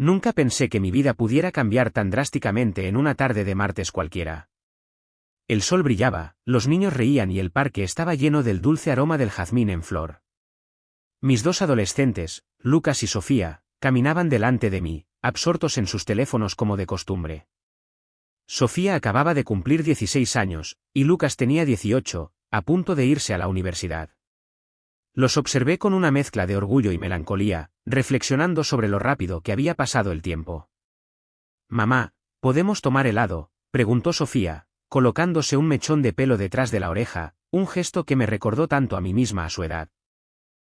Nunca pensé que mi vida pudiera cambiar tan drásticamente en una tarde de martes cualquiera. El sol brillaba, los niños reían y el parque estaba lleno del dulce aroma del jazmín en flor. Mis dos adolescentes, Lucas y Sofía, caminaban delante de mí, absortos en sus teléfonos como de costumbre. Sofía acababa de cumplir 16 años, y Lucas tenía 18, a punto de irse a la universidad. Los observé con una mezcla de orgullo y melancolía, reflexionando sobre lo rápido que había pasado el tiempo. «Mamá, ¿podemos tomar helado?», preguntó Sofía, colocándose un mechón de pelo detrás de la oreja, un gesto que me recordó tanto a mí misma a su edad.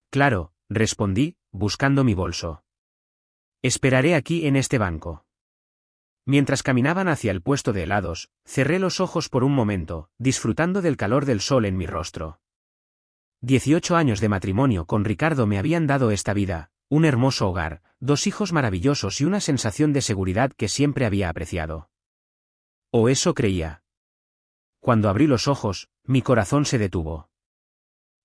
«Claro», respondí, buscando mi bolso. «Esperaré aquí en este banco». Mientras caminaban hacia el puesto de helados, cerré los ojos por un momento, disfrutando del calor del sol en mi rostro. 18 años de matrimonio con Ricardo me habían dado esta vida, un hermoso hogar, 2 hijos maravillosos y una sensación de seguridad que siempre había apreciado. O eso creía. Cuando abrí los ojos, mi corazón se detuvo.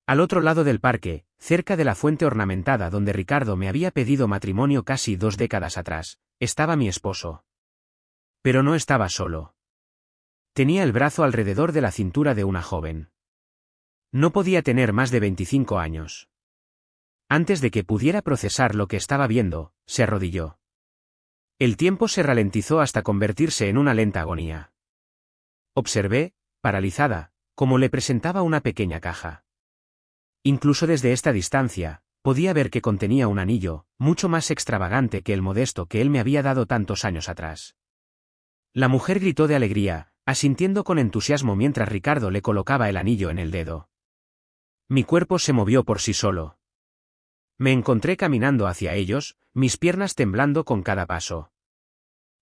Al otro lado del parque, cerca de la fuente ornamentada donde Ricardo me había pedido matrimonio casi 2 décadas atrás, estaba mi esposo. Pero no estaba solo. Tenía el brazo alrededor de la cintura de una joven. No podía tener más de 25 años. Antes de que pudiera procesar lo que estaba viendo, se arrodilló. El tiempo se ralentizó hasta convertirse en una lenta agonía. Observé, paralizada, cómo le presentaba una pequeña caja. Incluso desde esta distancia, podía ver que contenía un anillo, mucho más extravagante que el modesto que él me había dado tantos años atrás. La mujer gritó de alegría, asintiendo con entusiasmo mientras Ricardo le colocaba el anillo en el dedo. Mi cuerpo se movió por sí solo. Me encontré caminando hacia ellos, mis piernas temblando con cada paso.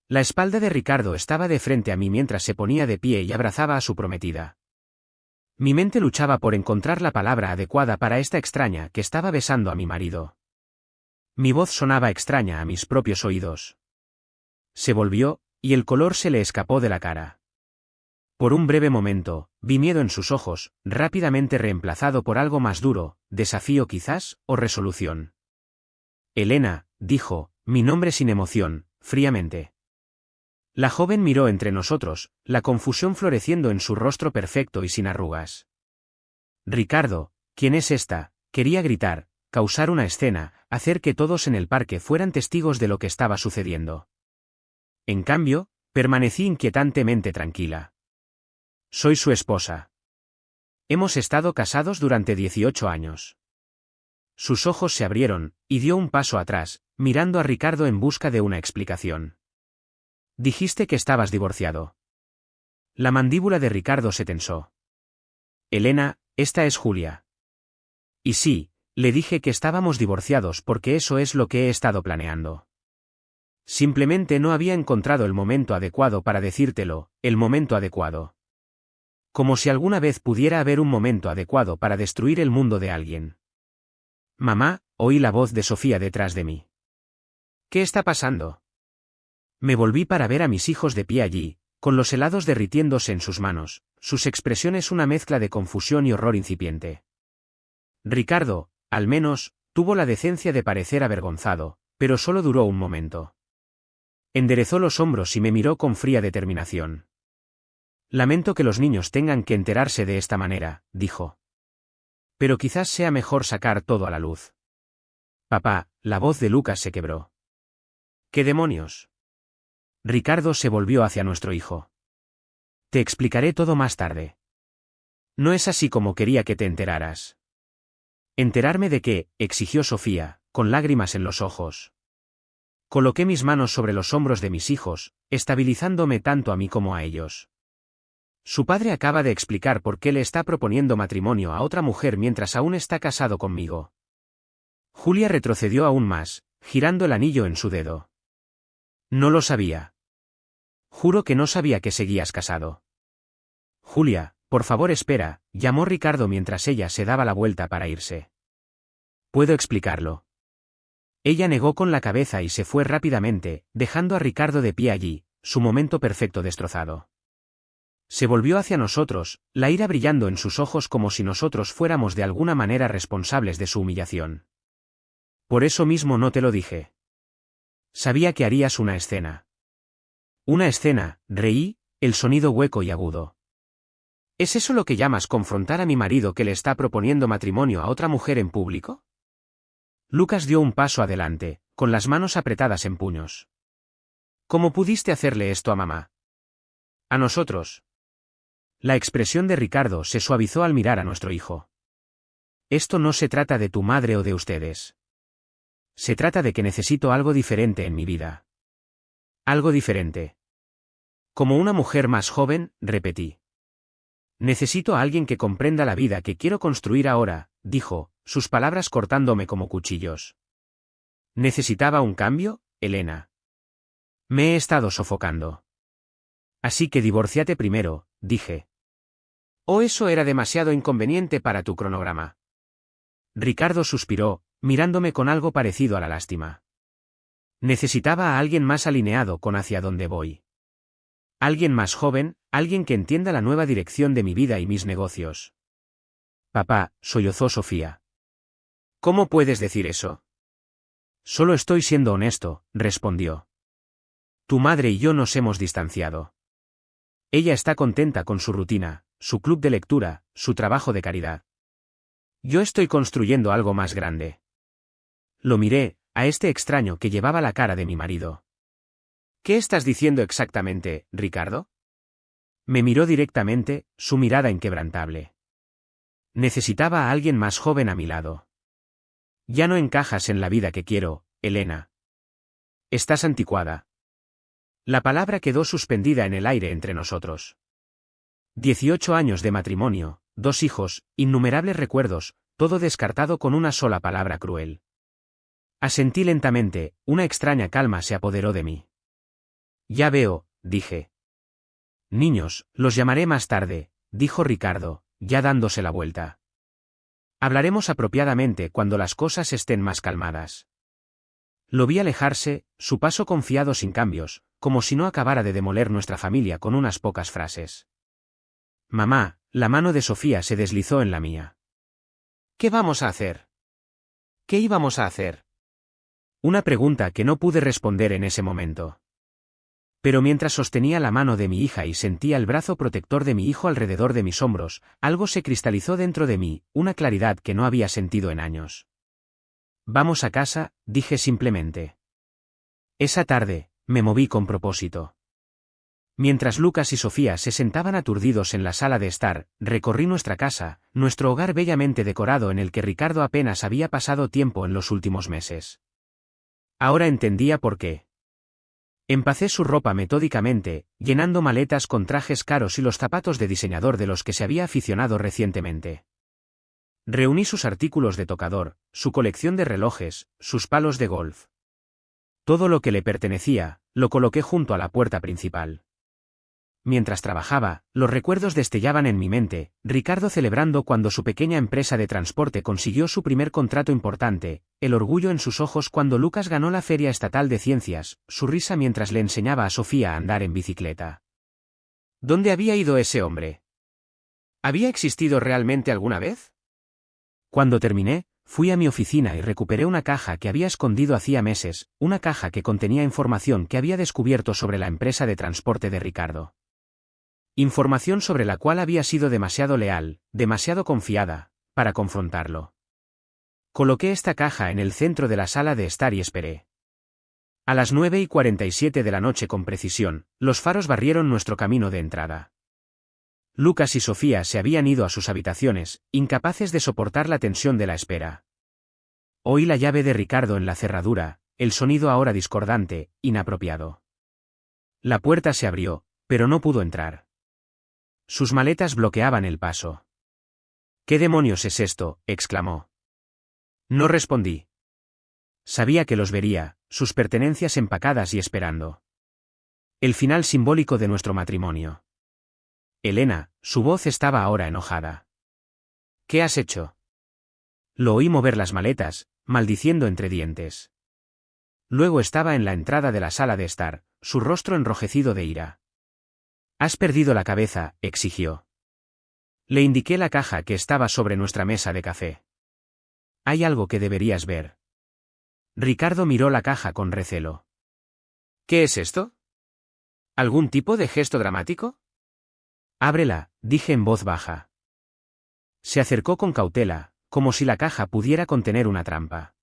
La espalda de Ricardo estaba de frente a mí mientras se ponía de pie y abrazaba a su prometida. Mi mente luchaba por encontrar la palabra adecuada para esta extraña que estaba besando a mi marido. Mi voz sonaba extraña a mis propios oídos. Se volvió, y el color se le escapó de la cara. Por un breve momento, vi miedo en sus ojos, rápidamente reemplazado por algo más duro, desafío quizás, o resolución. «Elena», dijo, mi nombre sin emoción, fríamente. La joven miró entre nosotros, la confusión floreciendo en su rostro perfecto y sin arrugas. «Ricardo, ¿quién es esta?», quería gritar, causar una escena, hacer que todos en el parque fueran testigos de lo que estaba sucediendo. En cambio, permanecí inquietantemente tranquila. «Soy su esposa. Hemos estado casados durante 18 años». Sus ojos se abrieron, y dio un paso atrás, mirando a Ricardo en busca de una explicación. «Dijiste que estabas divorciado». La mandíbula de Ricardo se tensó. «Elena, esta es Julia». «Y sí, le dije que estábamos divorciados porque eso es lo que he estado planeando. Simplemente no había encontrado el momento adecuado para decírtelo, el momento adecuado. Como si alguna vez pudiera haber un momento adecuado para destruir el mundo de alguien». «Mamá», oí la voz de Sofía detrás de mí. «¿Qué está pasando?». Me volví para ver a mis hijos de pie allí, con los helados derritiéndose en sus manos, sus expresiones una mezcla de confusión y horror incipiente. Ricardo, al menos, tuvo la decencia de parecer avergonzado, pero solo duró un momento. Enderezó los hombros y me miró con fría determinación. «Lamento que los niños tengan que enterarse de esta manera», dijo. «Pero quizás sea mejor sacar todo a la luz». «Papá», la voz de Lucas se quebró. «¿Qué demonios?». Ricardo se volvió hacia nuestro hijo. «Te explicaré todo más tarde». «No es así como quería que te enteraras». «¿Enterarme de qué?», exigió Sofía, con lágrimas en los ojos. Coloqué mis manos sobre los hombros de mis hijos, estabilizándome tanto a mí como a ellos. «Su padre acaba de explicar por qué le está proponiendo matrimonio a otra mujer mientras aún está casado conmigo». Julia retrocedió aún más, girando el anillo en su dedo. «No lo sabía». «Juro que no sabía que seguías casado». «Julia, por favor espera», llamó Ricardo mientras ella se daba la vuelta para irse. «¿Puedo explicarlo?». Ella negó con la cabeza y se fue rápidamente, dejando a Ricardo de pie allí, su momento perfecto destrozado. Se volvió hacia nosotros, la ira brillando en sus ojos como si nosotros fuéramos de alguna manera responsables de su humillación. «Por eso mismo no te lo dije». Sabía que harías una escena. Una escena, reí, el sonido hueco y agudo. ¿Es eso lo que llamas confrontar a mi marido que le está proponiendo matrimonio a otra mujer en público? Lucas dio un paso adelante, con las manos apretadas en puños. ¿Cómo pudiste hacerle esto a mamá? A nosotros. La expresión de Ricardo se suavizó al mirar a nuestro hijo. Esto no se trata de tu madre o de ustedes. Se trata de que necesito algo diferente en mi vida. Algo diferente. Como una mujer más joven, repetí. Necesito a alguien que comprenda la vida que quiero construir ahora, dijo, sus palabras cortándome como cuchillos. ¿Necesitaba un cambio, Elena? Me he estado sofocando. Así que divórciate primero, dije. ¿O eso era demasiado inconveniente para tu cronograma? Ricardo suspiró, mirándome con algo parecido a la lástima. Necesitaba a alguien más alineado con hacia dónde voy. Alguien más joven, alguien que entienda la nueva dirección de mi vida y mis negocios. Papá, sollozó Sofía. ¿Cómo puedes decir eso? Solo estoy siendo honesto, respondió. Tu madre y yo nos hemos distanciado. Ella está contenta con su rutina, su club de lectura, su trabajo de caridad. Yo estoy construyendo algo más grande. Lo miré, a este extraño que llevaba la cara de mi marido. ¿Qué estás diciendo exactamente, Ricardo? Me miró directamente, su mirada inquebrantable. Necesitaba a alguien más joven a mi lado. Ya no encajas en la vida que quiero, Elena. Estás anticuada. La palabra quedó suspendida en el aire entre nosotros. 18 años de matrimonio, 2 hijos, innumerables recuerdos, todo descartado con una sola palabra cruel. Asentí lentamente, una extraña calma se apoderó de mí. Ya veo, dije. Niños, los llamaré más tarde, dijo Ricardo, ya dándose la vuelta. Hablaremos apropiadamente cuando las cosas estén más calmadas. Lo vi alejarse, su paso confiado sin cambios, como si no acabara de demoler nuestra familia con unas pocas frases. Mamá, la mano de Sofía se deslizó en la mía. ¿Qué vamos a hacer? ¿Qué íbamos a hacer? Una pregunta que no pude responder en ese momento. Pero mientras sostenía la mano de mi hija y sentía el brazo protector de mi hijo alrededor de mis hombros, algo se cristalizó dentro de mí, una claridad que no había sentido en años. Vamos a casa, dije simplemente. Esa tarde, me moví con propósito. Mientras Lucas y Sofía se sentaban aturdidos en la sala de estar, recorrí nuestra casa, nuestro hogar bellamente decorado en el que Ricardo apenas había pasado tiempo en los últimos meses. Ahora entendía por qué. Empacé su ropa metódicamente, llenando maletas con trajes caros y los zapatos de diseñador de los que se había aficionado recientemente. Reuní sus artículos de tocador, su colección de relojes, sus palos de golf. Todo lo que le pertenecía, lo coloqué junto a la puerta principal. Mientras trabajaba, los recuerdos destellaban en mi mente, Ricardo celebrando cuando su pequeña empresa de transporte consiguió su primer contrato importante, el orgullo en sus ojos cuando Lucas ganó la Feria Estatal de Ciencias, su risa mientras le enseñaba a Sofía a andar en bicicleta. ¿Dónde había ido ese hombre? ¿Había existido realmente alguna vez? Cuando terminé, fui a mi oficina y recuperé una caja que había escondido hacía meses, una caja que contenía información que había descubierto sobre la empresa de transporte de Ricardo. Información sobre la cual había sido demasiado leal, demasiado confiada, para confrontarlo. Coloqué esta caja en el centro de la sala de estar y esperé. A las 9:47 de la noche con precisión, los faros barrieron nuestro camino de entrada. Lucas y Sofía se habían ido a sus habitaciones, incapaces de soportar la tensión de la espera. Oí la llave de Ricardo en la cerradura, el sonido ahora discordante, inapropiado. La puerta se abrió, pero no pudo entrar. Sus maletas bloqueaban el paso. ¿Qué demonios es esto?, exclamó. No respondí. Sabía que los vería, sus pertenencias empacadas y esperando. El final simbólico de nuestro matrimonio. Elena, su voz estaba ahora enojada. ¿Qué has hecho? Lo oí mover las maletas, maldiciendo entre dientes. Luego estaba en la entrada de la sala de estar, su rostro enrojecido de ira. Has perdido la cabeza, exigió. Le indiqué la caja que estaba sobre nuestra mesa de café. Hay algo que deberías ver. Ricardo miró la caja con recelo. ¿Qué es esto? ¿Algún tipo de gesto dramático? Ábrela, dije en voz baja. Se acercó con cautela, como si la caja pudiera contener una trampa.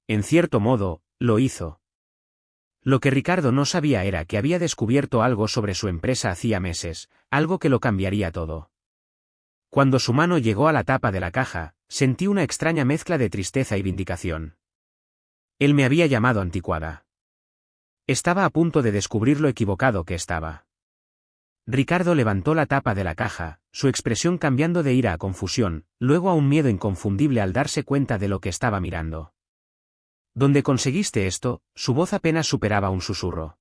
En cierto modo, lo hizo. Lo que Ricardo no sabía era que había descubierto algo sobre su empresa hacía meses, algo que lo cambiaría todo. Cuando su mano llegó a la tapa de la caja, sentí una extraña mezcla de tristeza y vindicación. Él me había llamado anticuada. Estaba a punto de descubrir lo equivocado que estaba. Ricardo levantó la tapa de la caja, su expresión cambiando de ira a confusión, luego a un miedo inconfundible al darse cuenta de lo que estaba mirando. ¿Dónde conseguiste esto? Su voz apenas superaba un susurro.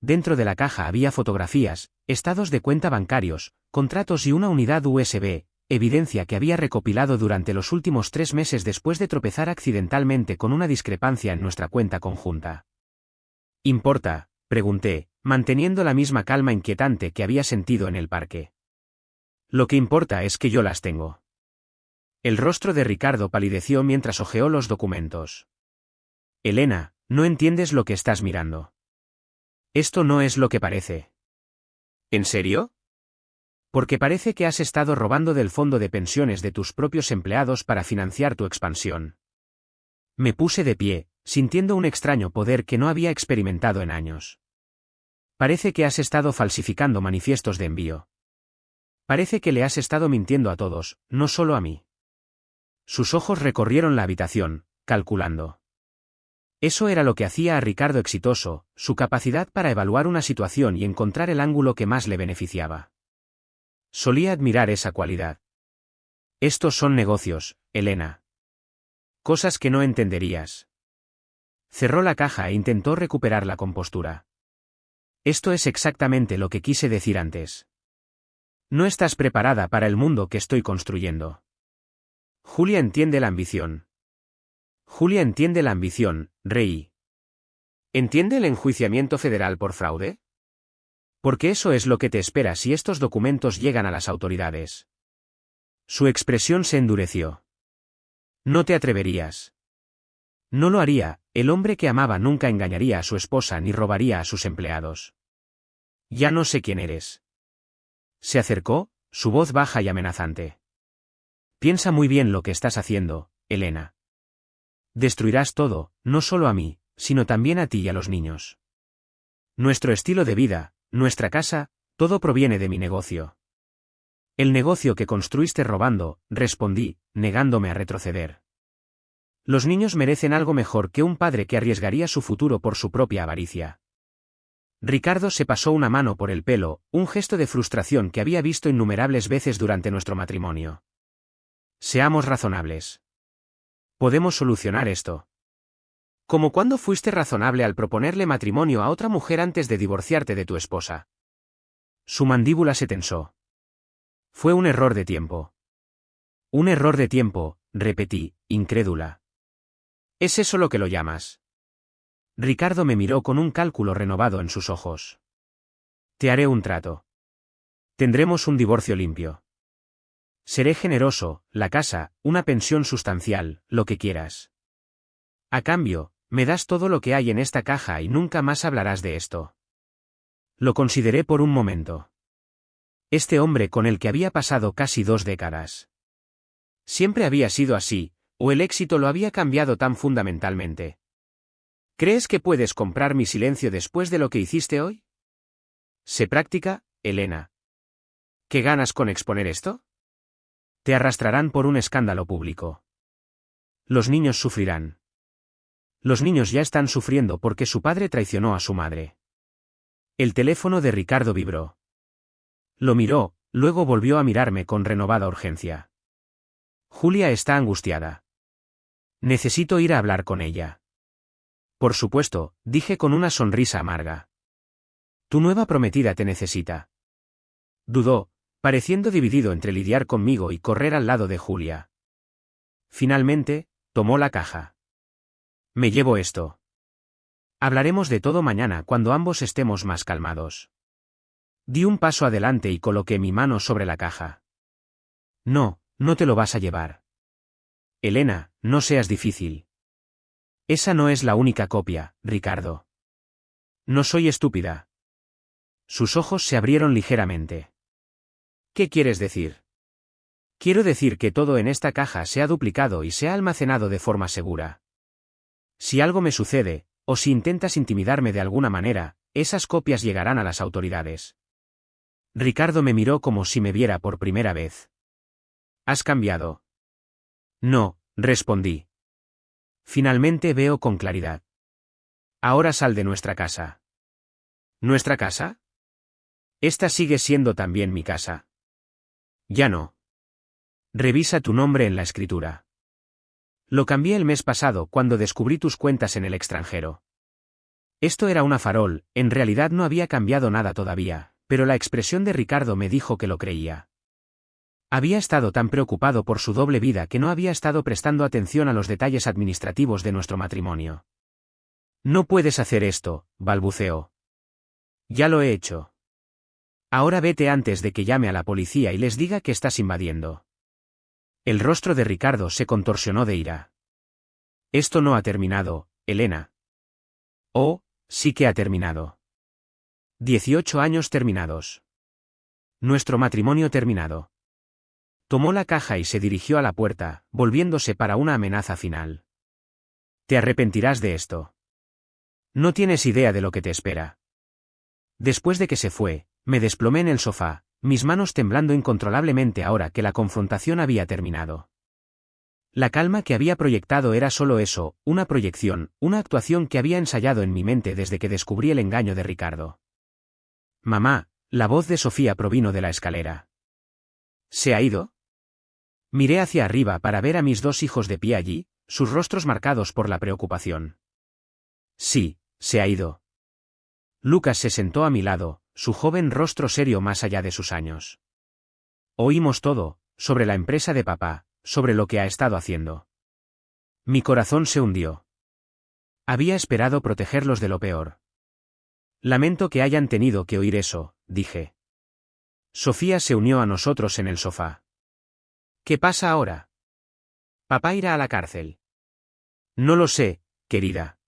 Dentro de la caja había fotografías, estados de cuenta bancarios, contratos y una unidad USB, evidencia que había recopilado durante los últimos 3 meses después de tropezar accidentalmente con una discrepancia en nuestra cuenta conjunta. ¿Importa?, pregunté, manteniendo la misma calma inquietante que había sentido en el parque. Lo que importa es que yo las tengo. El rostro de Ricardo palideció mientras hojeó los documentos. Elena, no entiendes lo que estás mirando. Esto no es lo que parece. ¿En serio? Porque parece que has estado robando del fondo de pensiones de tus propios empleados para financiar tu expansión. Me puse de pie, sintiendo un extraño poder que no había experimentado en años. Parece que has estado falsificando manifiestos de envío. Parece que le has estado mintiendo a todos, no solo a mí. Sus ojos recorrieron la habitación, calculando. Eso era lo que hacía a Ricardo exitoso, su capacidad para evaluar una situación y encontrar el ángulo que más le beneficiaba. Solía admirar esa cualidad. Estos son negocios, Elena. Cosas que no entenderías. Cerró la caja e intentó recuperar la compostura. Esto es exactamente lo que quise decir antes. No estás preparada para el mundo que estoy construyendo. Julia entiende la ambición. Julia entiende la ambición, Rey. ¿Entiende el enjuiciamiento federal por fraude? Porque eso es lo que te espera si estos documentos llegan a las autoridades. Su expresión se endureció. No te atreverías. No lo haría, el hombre que amaba nunca engañaría a su esposa ni robaría a sus empleados. Ya no sé quién eres. Se acercó, su voz baja y amenazante. Piensa muy bien lo que estás haciendo, Elena. Destruirás todo, no solo a mí, sino también a ti y a los niños. Nuestro estilo de vida, nuestra casa, todo proviene de mi negocio. El negocio que construiste robando, respondí, negándome a retroceder. Los niños merecen algo mejor que un padre que arriesgaría su futuro por su propia avaricia. Ricardo se pasó una mano por el pelo, un gesto de frustración que había visto innumerables veces durante nuestro matrimonio. Seamos razonables. Podemos solucionar esto. ¿Cómo cuándo fuiste razonable al proponerle matrimonio a otra mujer antes de divorciarte de tu esposa? Su mandíbula se tensó. Fue un error de tiempo. Un error de tiempo, repetí, incrédula. ¿Es eso lo que lo llamas? Ricardo me miró con un cálculo renovado en sus ojos. Te haré un trato. Tendremos un divorcio limpio. Seré generoso, la casa, una pensión sustancial, lo que quieras. A cambio, me das todo lo que hay en esta caja y nunca más hablarás de esto. Lo consideré por un momento. Este hombre con el que había pasado casi 2 décadas. ¿Siempre había sido así, o el éxito lo había cambiado tan fundamentalmente? ¿Crees que puedes comprar mi silencio después de lo que hiciste hoy? Sé práctica, Elena. ¿Qué ganas con exponer esto? Te arrastrarán por un escándalo público. Los niños sufrirán. Los niños ya están sufriendo porque su padre traicionó a su madre. El teléfono de Ricardo vibró. Lo miró, luego volvió a mirarme con renovada urgencia. Julia está angustiada. Necesito ir a hablar con ella. Por supuesto, dije con una sonrisa amarga. Tu nueva prometida te necesita. Dudó, pareciendo dividido entre lidiar conmigo y correr al lado de Julia. Finalmente, tomó la caja. Me llevo esto. Hablaremos de todo mañana cuando ambos estemos más calmados. Di un paso adelante y coloqué mi mano sobre la caja. No, no te lo vas a llevar. Elena, no seas difícil. Esa no es la única copia, Ricardo. No soy estúpida. Sus ojos se abrieron ligeramente. ¿Qué quieres decir? Quiero decir que todo en esta caja se ha duplicado y se ha almacenado de forma segura. Si algo me sucede, o si intentas intimidarme de alguna manera, esas copias llegarán a las autoridades. Ricardo me miró como si me viera por primera vez. ¿Has cambiado? No, respondí. Finalmente veo con claridad. Ahora sal de nuestra casa. ¿Nuestra casa? Esta sigue siendo también mi casa. Ya no. Revisa tu nombre en la escritura. Lo cambié el mes pasado cuando descubrí tus cuentas en el extranjero. Esto era una farol, en realidad no había cambiado nada todavía, pero la expresión de Ricardo me dijo que lo creía. Había estado tan preocupado por su doble vida que no había estado prestando atención a los detalles administrativos de nuestro matrimonio. No puedes hacer esto, balbuceó. Ya lo he hecho. Ahora vete antes de que llame a la policía y les diga que estás invadiendo. El rostro de Ricardo se contorsionó de ira. Esto no ha terminado, Elena. Oh, sí que ha terminado. 18 años terminados. Nuestro matrimonio terminado. Tomó la caja y se dirigió a la puerta, volviéndose para una amenaza final. Te arrepentirás de esto. No tienes idea de lo que te espera. Después de que se fue, me desplomé en el sofá, mis manos temblando incontrolablemente ahora que la confrontación había terminado. La calma que había proyectado era solo eso, una proyección, una actuación que había ensayado en mi mente desde que descubrí el engaño de Ricardo. Mamá, la voz de Sofía provino de la escalera. ¿Se ha ido? Miré hacia arriba para ver a mis dos hijos de pie allí, sus rostros marcados por la preocupación. Sí, se ha ido. Lucas se sentó a mi lado, su joven rostro serio más allá de sus años. Oímos todo, sobre la empresa de papá, sobre lo que ha estado haciendo. Mi corazón se hundió. Había esperado protegerlos de lo peor. Lamento que hayan tenido que oír eso, dije. Sofía se unió a nosotros en el sofá. ¿Qué pasa ahora? Papá irá a la cárcel. No lo sé, querida.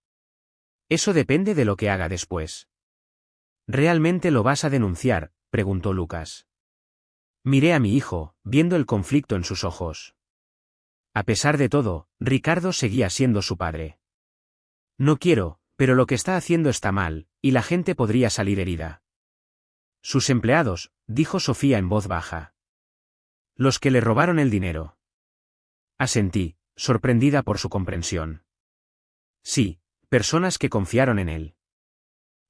Eso depende de lo que haga después. ¿Realmente lo vas a denunciar?, preguntó Lucas. Miré a mi hijo, viendo el conflicto en sus ojos. A pesar de todo, Ricardo seguía siendo su padre. No quiero, pero lo que está haciendo está mal, y la gente podría salir herida. Sus empleados, dijo Sofía en voz baja. Los que le robaron el dinero. Asentí, sorprendida por su comprensión. Sí, personas que confiaron en él.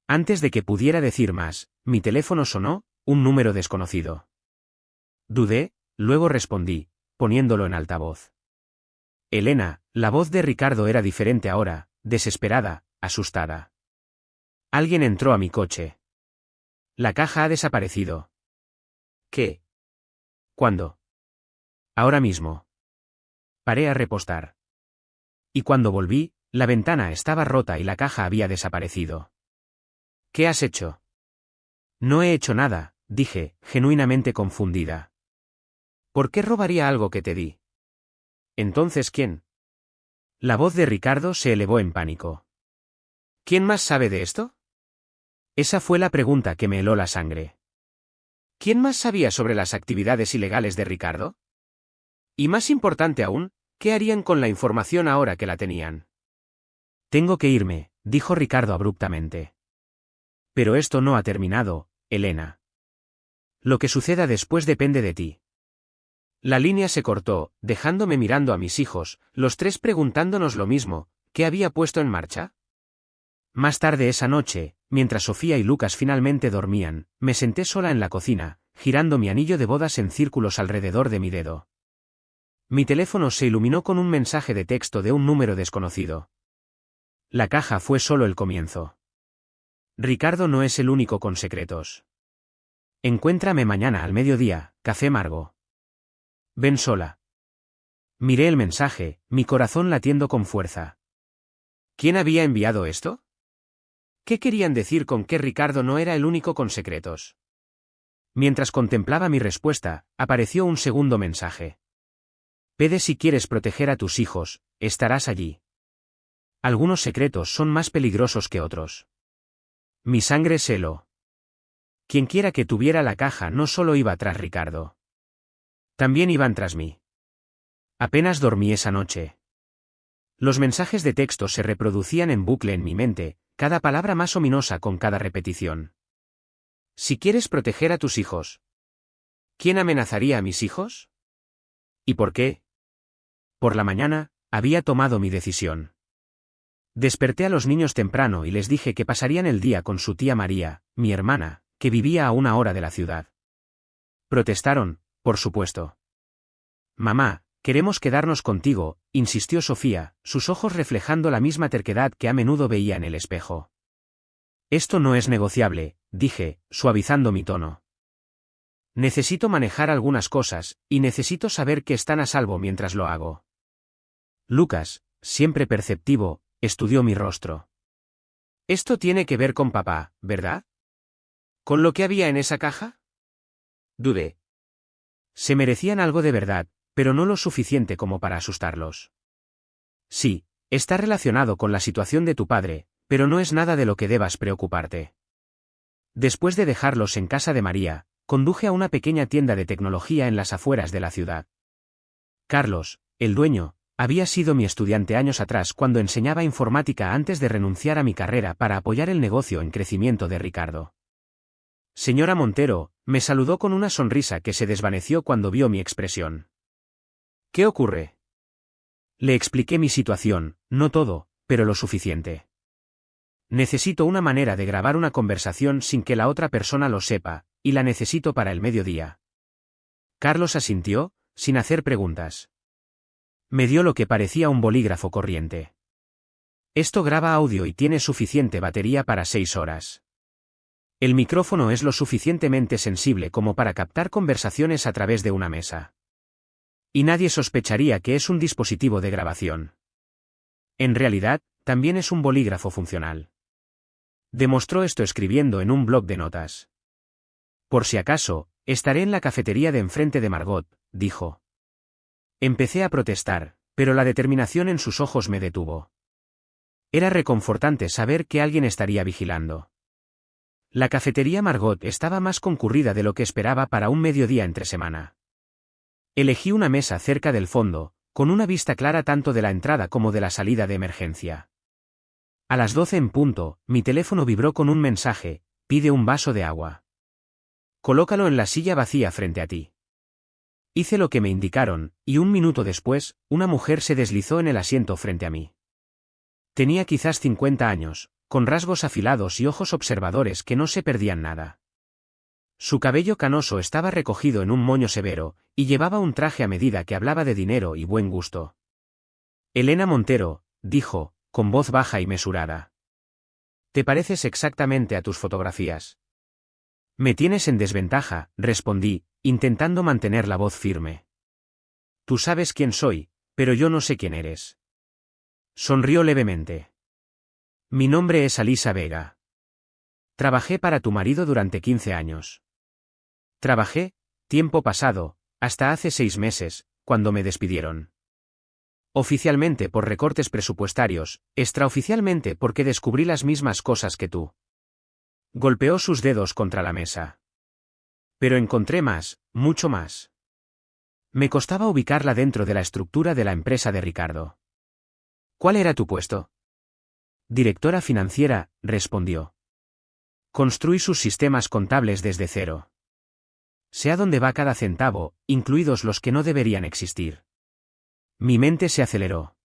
Antes de que pudiera decir más, mi teléfono sonó, un número desconocido. Dudé, luego respondí, poniéndolo en altavoz. Elena, la voz de Ricardo era diferente ahora, desesperada, asustada. Alguien entró a mi coche. La caja ha desaparecido. ¿Qué? ¿Cuándo? Ahora mismo. Paré a repostar. Y cuando volví, la ventana estaba rota y la caja había desaparecido. ¿Qué has hecho? No he hecho nada, dije, genuinamente confundida. ¿Por qué robaría algo que te di? Entonces, ¿quién? La voz de Ricardo se elevó en pánico. ¿Quién más sabe de esto? Esa fue la pregunta que me heló la sangre. ¿Quién más sabía sobre las actividades ilegales de Ricardo? Y más importante aún, ¿qué harían con la información ahora que la tenían? Tengo que irme, dijo Ricardo abruptamente. Pero esto no ha terminado, Elena. Lo que suceda después depende de ti. La línea se cortó, dejándome mirando a mis hijos, los tres preguntándonos lo mismo, ¿qué había puesto en marcha? Más tarde esa noche, mientras Sofía y Lucas finalmente dormían, me senté sola en la cocina, girando mi anillo de bodas en círculos alrededor de mi dedo. Mi teléfono se iluminó con un mensaje de texto de un número desconocido. La caja fue solo el comienzo. Ricardo no es el único con secretos. Encuéntrame mañana al mediodía, Café Margo. Ven sola. Miré el mensaje, mi corazón latiendo con fuerza. ¿Quién había enviado esto? ¿Qué querían decir con que Ricardo no era el único con secretos? Mientras contemplaba mi respuesta, apareció un segundo mensaje. Pide si quieres proteger a tus hijos, estarás allí. Algunos secretos son más peligrosos que otros. Mi sangre se heló. Quienquiera que tuviera la caja no solo iba tras Ricardo. También iban tras mí. Apenas dormí esa noche. Los mensajes de texto se reproducían en bucle en mi mente, cada palabra más ominosa con cada repetición. Si quieres proteger a tus hijos. ¿Quién amenazaría a mis hijos? ¿Y por qué? Por la mañana, había tomado mi decisión. Desperté a los niños temprano y les dije que pasarían el día con su tía María, mi hermana, que vivía a 1 hora de la ciudad. Protestaron, por supuesto. Mamá, queremos quedarnos contigo, insistió Sofía, sus ojos reflejando la misma terquedad que a menudo veía en el espejo. Esto no es negociable, dije, suavizando mi tono. Necesito manejar algunas cosas, y necesito saber que están a salvo mientras lo hago. Lucas, siempre perceptivo, estudió mi rostro. Esto tiene que ver con papá, ¿verdad? ¿Con lo que había en esa caja? Dudé. Se merecían algo de verdad, pero no lo suficiente como para asustarlos. Sí, está relacionado con la situación de tu padre, pero no es nada de lo que debas preocuparte. Después de dejarlos en casa de María, conduje a una pequeña tienda de tecnología en las afueras de la ciudad. Carlos, el dueño, había sido mi estudiante años atrás cuando enseñaba informática antes de renunciar a mi carrera para apoyar el negocio en crecimiento de Ricardo. Señora Montero, me saludó con una sonrisa que se desvaneció cuando vio mi expresión. ¿Qué ocurre? Le expliqué mi situación, no todo, pero lo suficiente. Necesito una manera de grabar una conversación sin que la otra persona lo sepa, y la necesito para el mediodía. Carlos asintió, sin hacer preguntas. Me dio lo que parecía un bolígrafo corriente. Esto graba audio y tiene suficiente batería para 6 horas. El micrófono es lo suficientemente sensible como para captar conversaciones a través de una mesa. Y nadie sospecharía que es un dispositivo de grabación. En realidad, también es un bolígrafo funcional. Demostró esto escribiendo en un bloc de notas. Por si acaso, estaré en la cafetería de enfrente de Margot, dijo. Empecé a protestar, pero la determinación en sus ojos me detuvo. Era reconfortante saber que alguien estaría vigilando. La cafetería Margot estaba más concurrida de lo que esperaba para un mediodía entre semana. Elegí una mesa cerca del fondo, con una vista clara tanto de la entrada como de la salida de emergencia. A las 12 en punto, mi teléfono vibró con un mensaje: pide un vaso de agua. Colócalo en la silla vacía frente a ti. Hice lo que me indicaron, y 1 minuto después, una mujer se deslizó en el asiento frente a mí. Tenía quizás 50 años, con rasgos afilados y ojos observadores que no se perdían nada. Su cabello canoso estaba recogido en un moño severo, y llevaba un traje a medida que hablaba de dinero y buen gusto. Elena Montero, dijo, con voz baja y mesurada. Te pareces exactamente a tus fotografías. Me tienes en desventaja, respondí, intentando mantener la voz firme. Tú sabes quién soy, pero yo no sé quién eres. Sonrió levemente. Mi nombre es Alisa Vega. Trabajé para tu marido durante 15 años. Trabajé, tiempo pasado, hasta hace 6 meses, cuando me despidieron. Oficialmente por recortes presupuestarios, extraoficialmente porque descubrí las mismas cosas que tú. Golpeó sus dedos contra la mesa. Pero encontré más, mucho más. Me costaba ubicarla dentro de la estructura de la empresa de Ricardo. ¿Cuál era tu puesto? Directora financiera, respondió. Construí sus sistemas contables desde cero. Sé a dónde va cada centavo, incluidos los que no deberían existir. Mi mente se aceleró.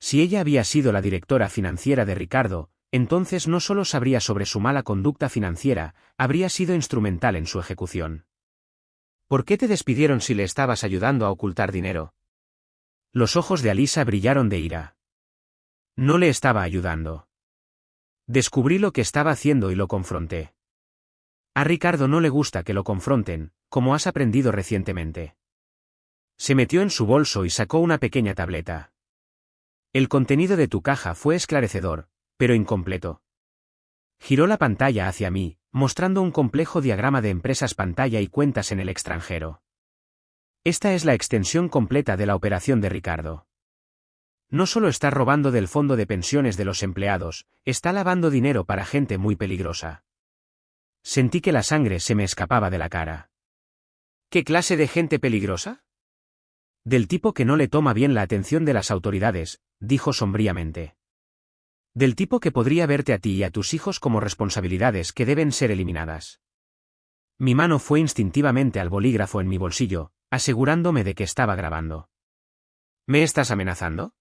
Si ella había sido la directora financiera de Ricardo, entonces no solo sabría sobre su mala conducta financiera, habría sido instrumental en su ejecución. ¿Por qué te despidieron si le estabas ayudando a ocultar dinero? Los ojos de Alisa brillaron de ira. No le estaba ayudando. Descubrí lo que estaba haciendo y lo confronté. A Ricardo no le gusta que lo confronten, como has aprendido recientemente. Se metió en su bolso y sacó una pequeña tableta. El contenido de tu caja fue esclarecedor, pero incompleto. Giró la pantalla hacia mí, mostrando un complejo diagrama de empresas pantalla y cuentas en el extranjero. Esta es la extensión completa de la operación de Ricardo. No solo está robando del fondo de pensiones de los empleados, está lavando dinero para gente muy peligrosa. Sentí que la sangre se me escapaba de la cara. ¿Qué clase de gente peligrosa? Del tipo que no le toma bien la atención de las autoridades, dijo sombríamente. Del tipo que podría verte a ti y a tus hijos como responsabilidades que deben ser eliminadas. Mi mano fue instintivamente al bolígrafo en mi bolsillo, asegurándome de que estaba grabando. ¿Me estás amenazando?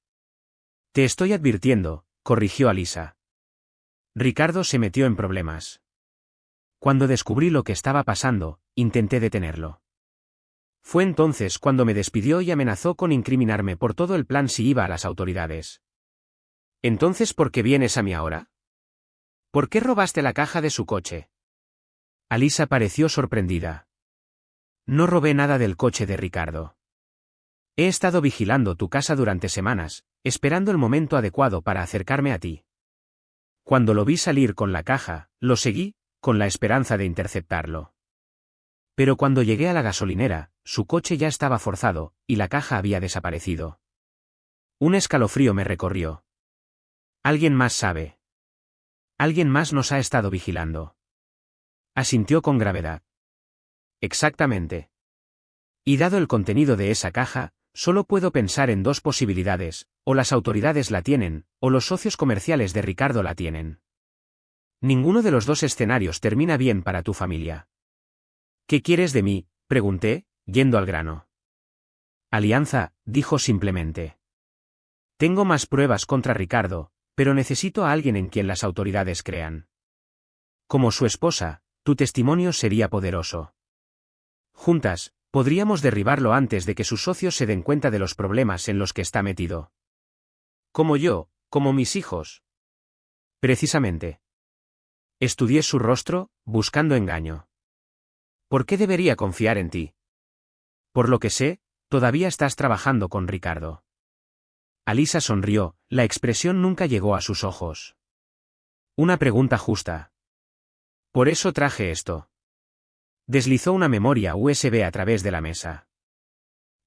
Te estoy advirtiendo, corrigió Alisa. Ricardo se metió en problemas. Cuando descubrí lo que estaba pasando, intenté detenerlo. Fue entonces cuando me despidió y amenazó con incriminarme por todo el plan si iba a las autoridades. ¿Entonces por qué vienes a mí ahora? ¿Por qué robaste la caja de su coche? Alisa pareció sorprendida. No robé nada del coche de Ricardo. He estado vigilando tu casa durante semanas, esperando el momento adecuado para acercarme a ti. Cuando lo vi salir con la caja, lo seguí, con la esperanza de interceptarlo. Pero cuando llegué a la gasolinera, su coche ya estaba forzado, y la caja había desaparecido. Un escalofrío me recorrió. Alguien más sabe. Alguien más nos ha estado vigilando. Asintió con gravedad. Exactamente. Y dado el contenido de esa caja, solo puedo pensar en dos posibilidades, o las autoridades la tienen, o los socios comerciales de Ricardo la tienen. Ninguno de los dos escenarios termina bien para tu familia. ¿Qué quieres de mí?, pregunté, yendo al grano. Alianza, dijo simplemente. Tengo más pruebas contra Ricardo, pero necesito a alguien en quien las autoridades crean. Como su esposa, tu testimonio sería poderoso. Juntas, podríamos derribarlo antes de que sus socios se den cuenta de los problemas en los que está metido. Como yo, como mis hijos. Precisamente. Estudié su rostro, buscando engaño. ¿Por qué debería confiar en ti? Por lo que sé, todavía estás trabajando con Ricardo. Alisa sonrió, la expresión nunca llegó a sus ojos. Una pregunta justa. Por eso traje esto. Deslizó una memoria USB a través de la mesa.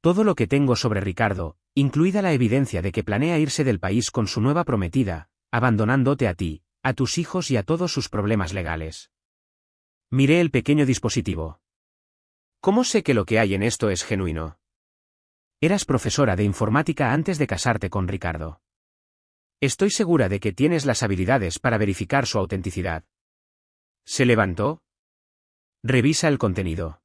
Todo lo que tengo sobre Ricardo, incluida la evidencia de que planea irse del país con su nueva prometida, abandonándote a ti, a tus hijos y a todos sus problemas legales. Miré el pequeño dispositivo. ¿Cómo sé que lo que hay en esto es genuino? Eras profesora de informática antes de casarte con Ricardo. Estoy segura de que tienes las habilidades para verificar su autenticidad. Se levantó. Revisa el contenido.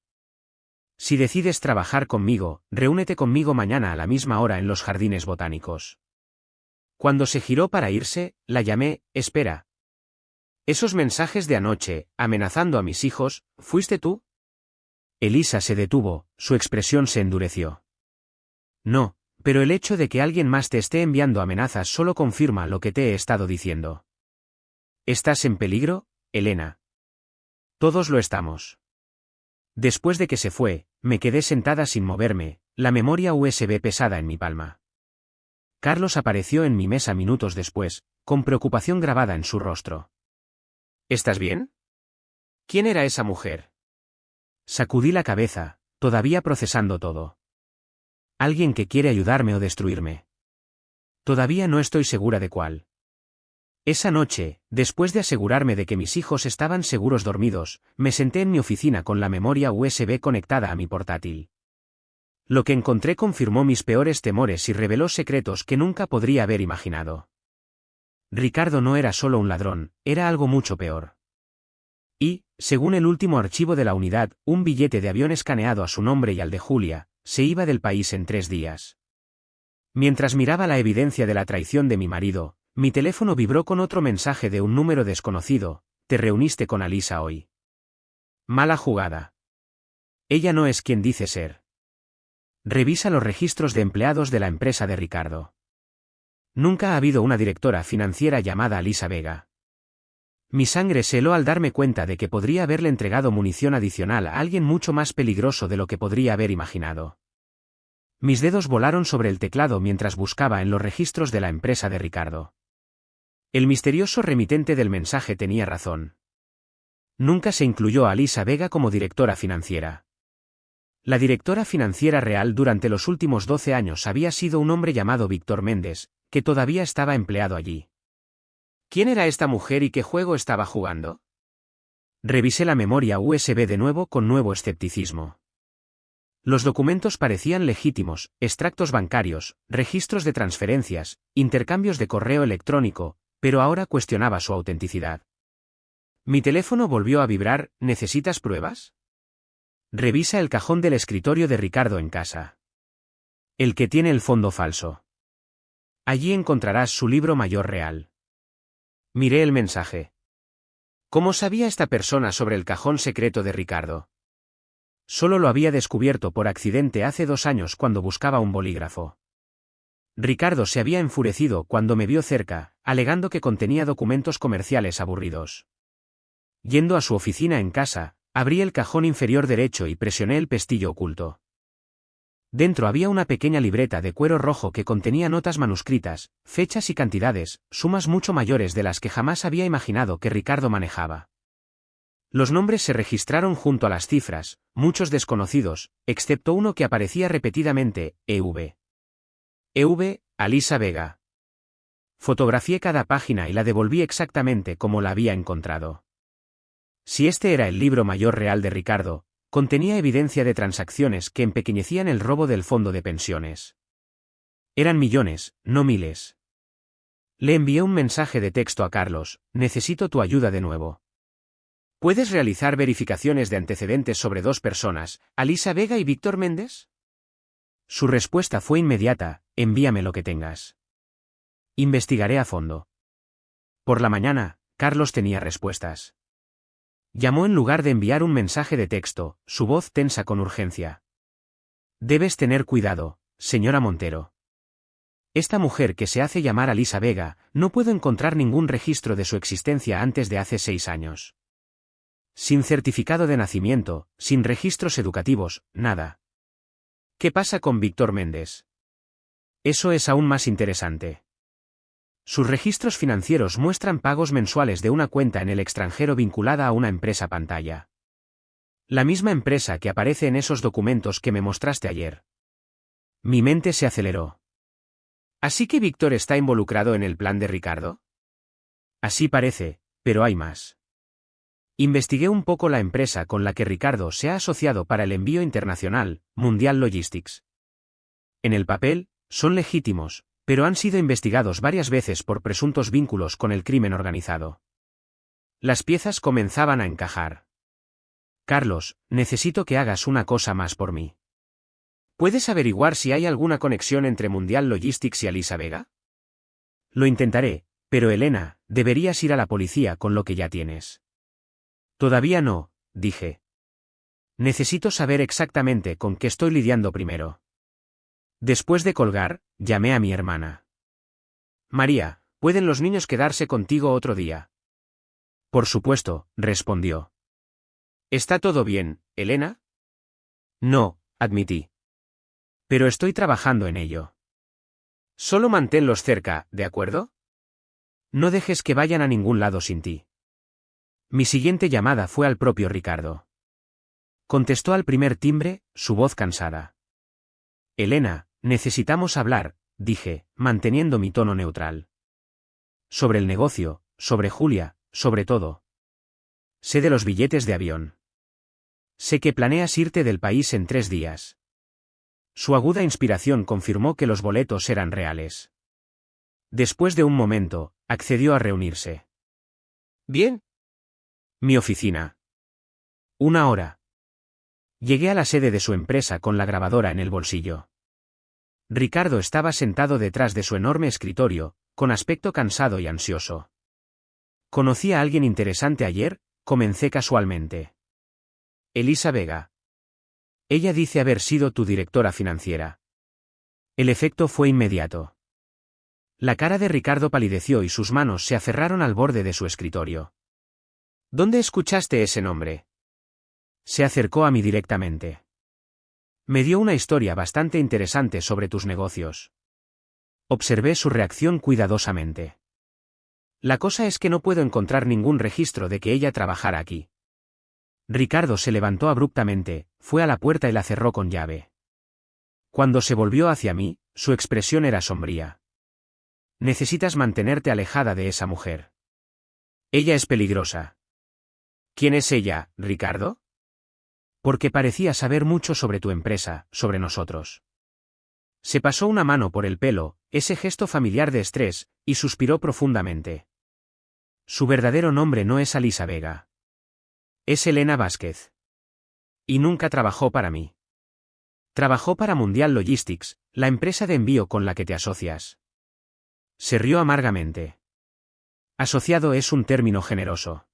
Si decides trabajar conmigo, reúnete conmigo mañana a la misma hora en los jardines botánicos. Cuando se giró para irse, la llamé, espera. Esos mensajes de anoche, amenazando a mis hijos, ¿fuiste tú? Elisa se detuvo, su expresión se endureció. No, pero el hecho de que alguien más te esté enviando amenazas solo confirma lo que te he estado diciendo. ¿Estás en peligro, Elena? Todos lo estamos. Después de que se fue, me quedé sentada sin moverme, la memoria USB pesada en mi palma. Carlos apareció en mi mesa minutos después, con preocupación grabada en su rostro. ¿Estás bien? ¿Quién era esa mujer? Sacudí la cabeza, todavía procesando todo. Alguien que quiere ayudarme o destruirme. Todavía no estoy segura de cuál. Esa noche, después de asegurarme de que mis hijos estaban seguros dormidos, me senté en mi oficina con la memoria USB conectada a mi portátil. Lo que encontré confirmó mis peores temores y reveló secretos que nunca podría haber imaginado. Ricardo no era solo un ladrón, era algo mucho peor. Y, según el último archivo de la unidad, un billete de avión escaneado a su nombre y al de Julia, se iba del país en 3 días. Mientras miraba la evidencia de la traición de mi marido, mi teléfono vibró con otro mensaje de un número desconocido: te reuniste con Alisa hoy. Mala jugada. Ella no es quien dice ser. Revisa los registros de empleados de la empresa de Ricardo. Nunca ha habido una directora financiera llamada Alisa Vega. Mi sangre se heló al darme cuenta de que podría haberle entregado munición adicional a alguien mucho más peligroso de lo que podría haber imaginado. Mis dedos volaron sobre el teclado mientras buscaba en los registros de la empresa de Ricardo. El misterioso remitente del mensaje tenía razón. Nunca se incluyó a Alisa Vega como directora financiera. La directora financiera real durante los últimos 12 años había sido un hombre llamado Víctor Méndez, que todavía estaba empleado allí. ¿Quién era esta mujer y qué juego estaba jugando? Revisé la memoria USB de nuevo con nuevo escepticismo. Los documentos parecían legítimos, extractos bancarios, registros de transferencias, intercambios de correo electrónico, pero ahora cuestionaba su autenticidad. Mi teléfono volvió a vibrar. ¿Necesitas pruebas? Revisa el cajón del escritorio de Ricardo en casa. El que tiene el fondo falso. Allí encontrarás su libro mayor real. Miré el mensaje. ¿Cómo sabía esta persona sobre el cajón secreto de Ricardo? Solo lo había descubierto por accidente hace 2 años cuando buscaba un bolígrafo. Ricardo se había enfurecido cuando me vio cerca, alegando que contenía documentos comerciales aburridos. Yendo a su oficina en casa, abrí el cajón inferior derecho y presioné el pestillo oculto. Dentro había una pequeña libreta de cuero rojo que contenía notas manuscritas, fechas y cantidades, sumas mucho mayores de las que jamás había imaginado que Ricardo manejaba. Los nombres se registraron junto a las cifras, muchos desconocidos, excepto uno que aparecía repetidamente, EV. EV, Alisa Vega. Fotografié cada página y la devolví exactamente como la había encontrado. Si este era el libro mayor real de Ricardo, contenía evidencia de transacciones que empequeñecían el robo del fondo de pensiones. Eran millones, no miles. Le envié un mensaje de texto a Carlos: necesito tu ayuda de nuevo. ¿Puedes realizar verificaciones de antecedentes sobre 2 personas, Alisa Vega y Víctor Méndez? Su respuesta fue inmediata: envíame lo que tengas. Investigaré a fondo. Por la mañana, Carlos tenía respuestas. Llamó en lugar de enviar un mensaje de texto, su voz tensa con urgencia. Debes tener cuidado, señora Montero. Esta mujer que se hace llamar Alisa Vega, no puedo encontrar ningún registro de su existencia antes de hace 6 años. Sin certificado de nacimiento, sin registros educativos, nada. ¿Qué pasa con Víctor Méndez? Eso es aún más interesante. Sus registros financieros muestran pagos mensuales de una cuenta en el extranjero vinculada a una empresa pantalla. La misma empresa que aparece en esos documentos que me mostraste ayer. Mi mente se aceleró. ¿Así que Víctor está involucrado en el plan de Ricardo? Así parece, pero hay más. Investigué un poco la empresa con la que Ricardo se ha asociado para el envío internacional, Mundial Logistics. En el papel, son legítimos, pero han sido investigados varias veces por presuntos vínculos con el crimen organizado. Las piezas comenzaban a encajar. Carlos, necesito que hagas una cosa más por mí. ¿Puedes averiguar si hay alguna conexión entre Mundial Logistics y Alisa Vega? Lo intentaré, pero Elena, deberías ir a la policía con lo que ya tienes. Todavía no, dije. Necesito saber exactamente con qué estoy lidiando primero. Después de colgar, llamé a mi hermana. María, ¿pueden los niños quedarse contigo otro día? Por supuesto, respondió. ¿Está todo bien, Elena? No, admití. Pero estoy trabajando en ello. Solo manténlos cerca, ¿de acuerdo? No dejes que vayan a ningún lado sin ti. Mi siguiente llamada fue al propio Ricardo. Contestó al primer timbre, su voz cansada. Elena, necesitamos hablar, dije, manteniendo mi tono neutral. Sobre el negocio, sobre Julia, sobre todo. Sé de los billetes de avión. Sé que planeas irte del país en 3 días. Su aguda inspiración confirmó que los boletos eran reales. Después de un momento, accedió a reunirse. Bien. Mi oficina. 1 hora. Llegué a la sede de su empresa con la grabadora en el bolsillo. Ricardo estaba sentado detrás de su enorme escritorio, con aspecto cansado y ansioso. ¿Conocí a alguien interesante ayer? Comencé casualmente. Elisa Vega. Ella dice haber sido tu directora financiera. El efecto fue inmediato. La cara de Ricardo palideció y sus manos se aferraron al borde de su escritorio. ¿Dónde escuchaste ese nombre? Se acercó a mí directamente. Me dio una historia bastante interesante sobre tus negocios. Observé su reacción cuidadosamente. La cosa es que no puedo encontrar ningún registro de que ella trabajara aquí. Ricardo se levantó abruptamente, fue a la puerta y la cerró con llave. Cuando se volvió hacia mí, su expresión era sombría. Necesitas mantenerte alejada de esa mujer. Ella es peligrosa. ¿Quién es ella, Ricardo? Porque parecía saber mucho sobre tu empresa, sobre nosotros. Se pasó una mano por el pelo, ese gesto familiar de estrés, y suspiró profundamente. Su verdadero nombre no es Alisa Vega. Es Elena Vázquez. Y nunca trabajó para mí. Trabajó para Mundial Logistics, la empresa de envío con la que te asocias. Se rió amargamente. Asociado es un término generoso.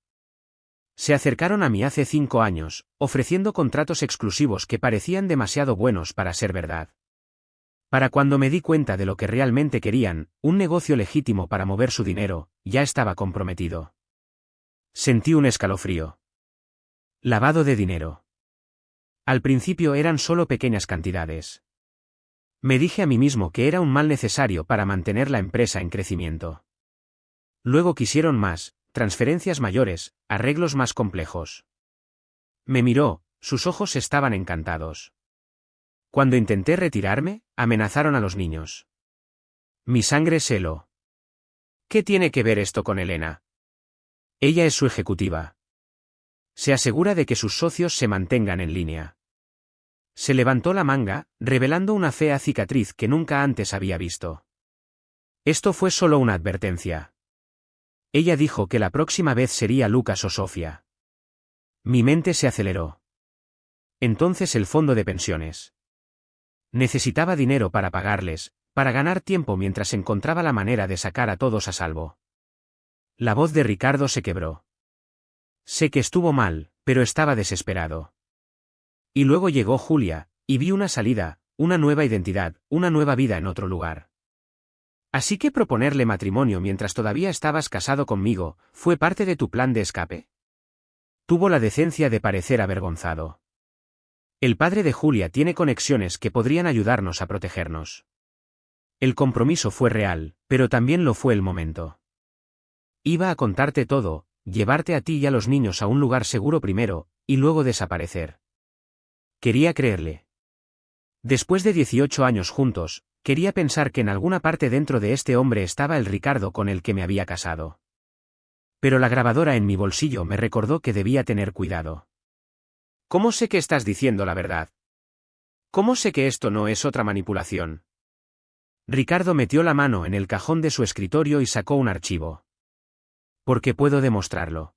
Se acercaron a mí hace 5 años, ofreciendo contratos exclusivos que parecían demasiado buenos para ser verdad. Para cuando me di cuenta de lo que realmente querían, un negocio legítimo para mover su dinero, ya estaba comprometido. Sentí un escalofrío. Lavado de dinero. Al principio eran solo pequeñas cantidades. Me dije a mí mismo que era un mal necesario para mantener la empresa en crecimiento. Luego quisieron más, transferencias mayores, arreglos más complejos. Me miró, sus ojos estaban encantados. Cuando intenté retirarme, amenazaron a los niños. Mi sangre se heló. ¿Qué tiene que ver esto con Elena? Ella es su ejecutiva. Se asegura de que sus socios se mantengan en línea. Se levantó la manga, revelando una fea cicatriz que nunca antes había visto. Esto fue solo una advertencia. Ella dijo que la próxima vez sería Lucas o Sofía. Mi mente se aceleró. Entonces el fondo de pensiones. Necesitaba dinero para pagarles, para ganar tiempo mientras encontraba la manera de sacar a todos a salvo. La voz de Ricardo se quebró. Sé que estuvo mal, pero estaba desesperado. Y luego llegó Julia, y vi una salida, una nueva identidad, una nueva vida en otro lugar. Así que proponerle matrimonio mientras todavía estabas casado conmigo, ¿fue parte de tu plan de escape? Tuvo la decencia de parecer avergonzado. El padre de Julia tiene conexiones que podrían ayudarnos a protegernos. El compromiso fue real, pero también lo fue el momento. Iba a contarte todo, llevarte a ti y a los niños a un lugar seguro primero, y luego desaparecer. Quería creerle. Después de 18 años juntos, quería pensar que en alguna parte dentro de este hombre estaba el Ricardo con el que me había casado. Pero la grabadora en mi bolsillo me recordó que debía tener cuidado. ¿Cómo sé que estás diciendo la verdad? ¿Cómo sé que esto no es otra manipulación? Ricardo metió la mano en el cajón de su escritorio y sacó un archivo. Porque puedo demostrarlo.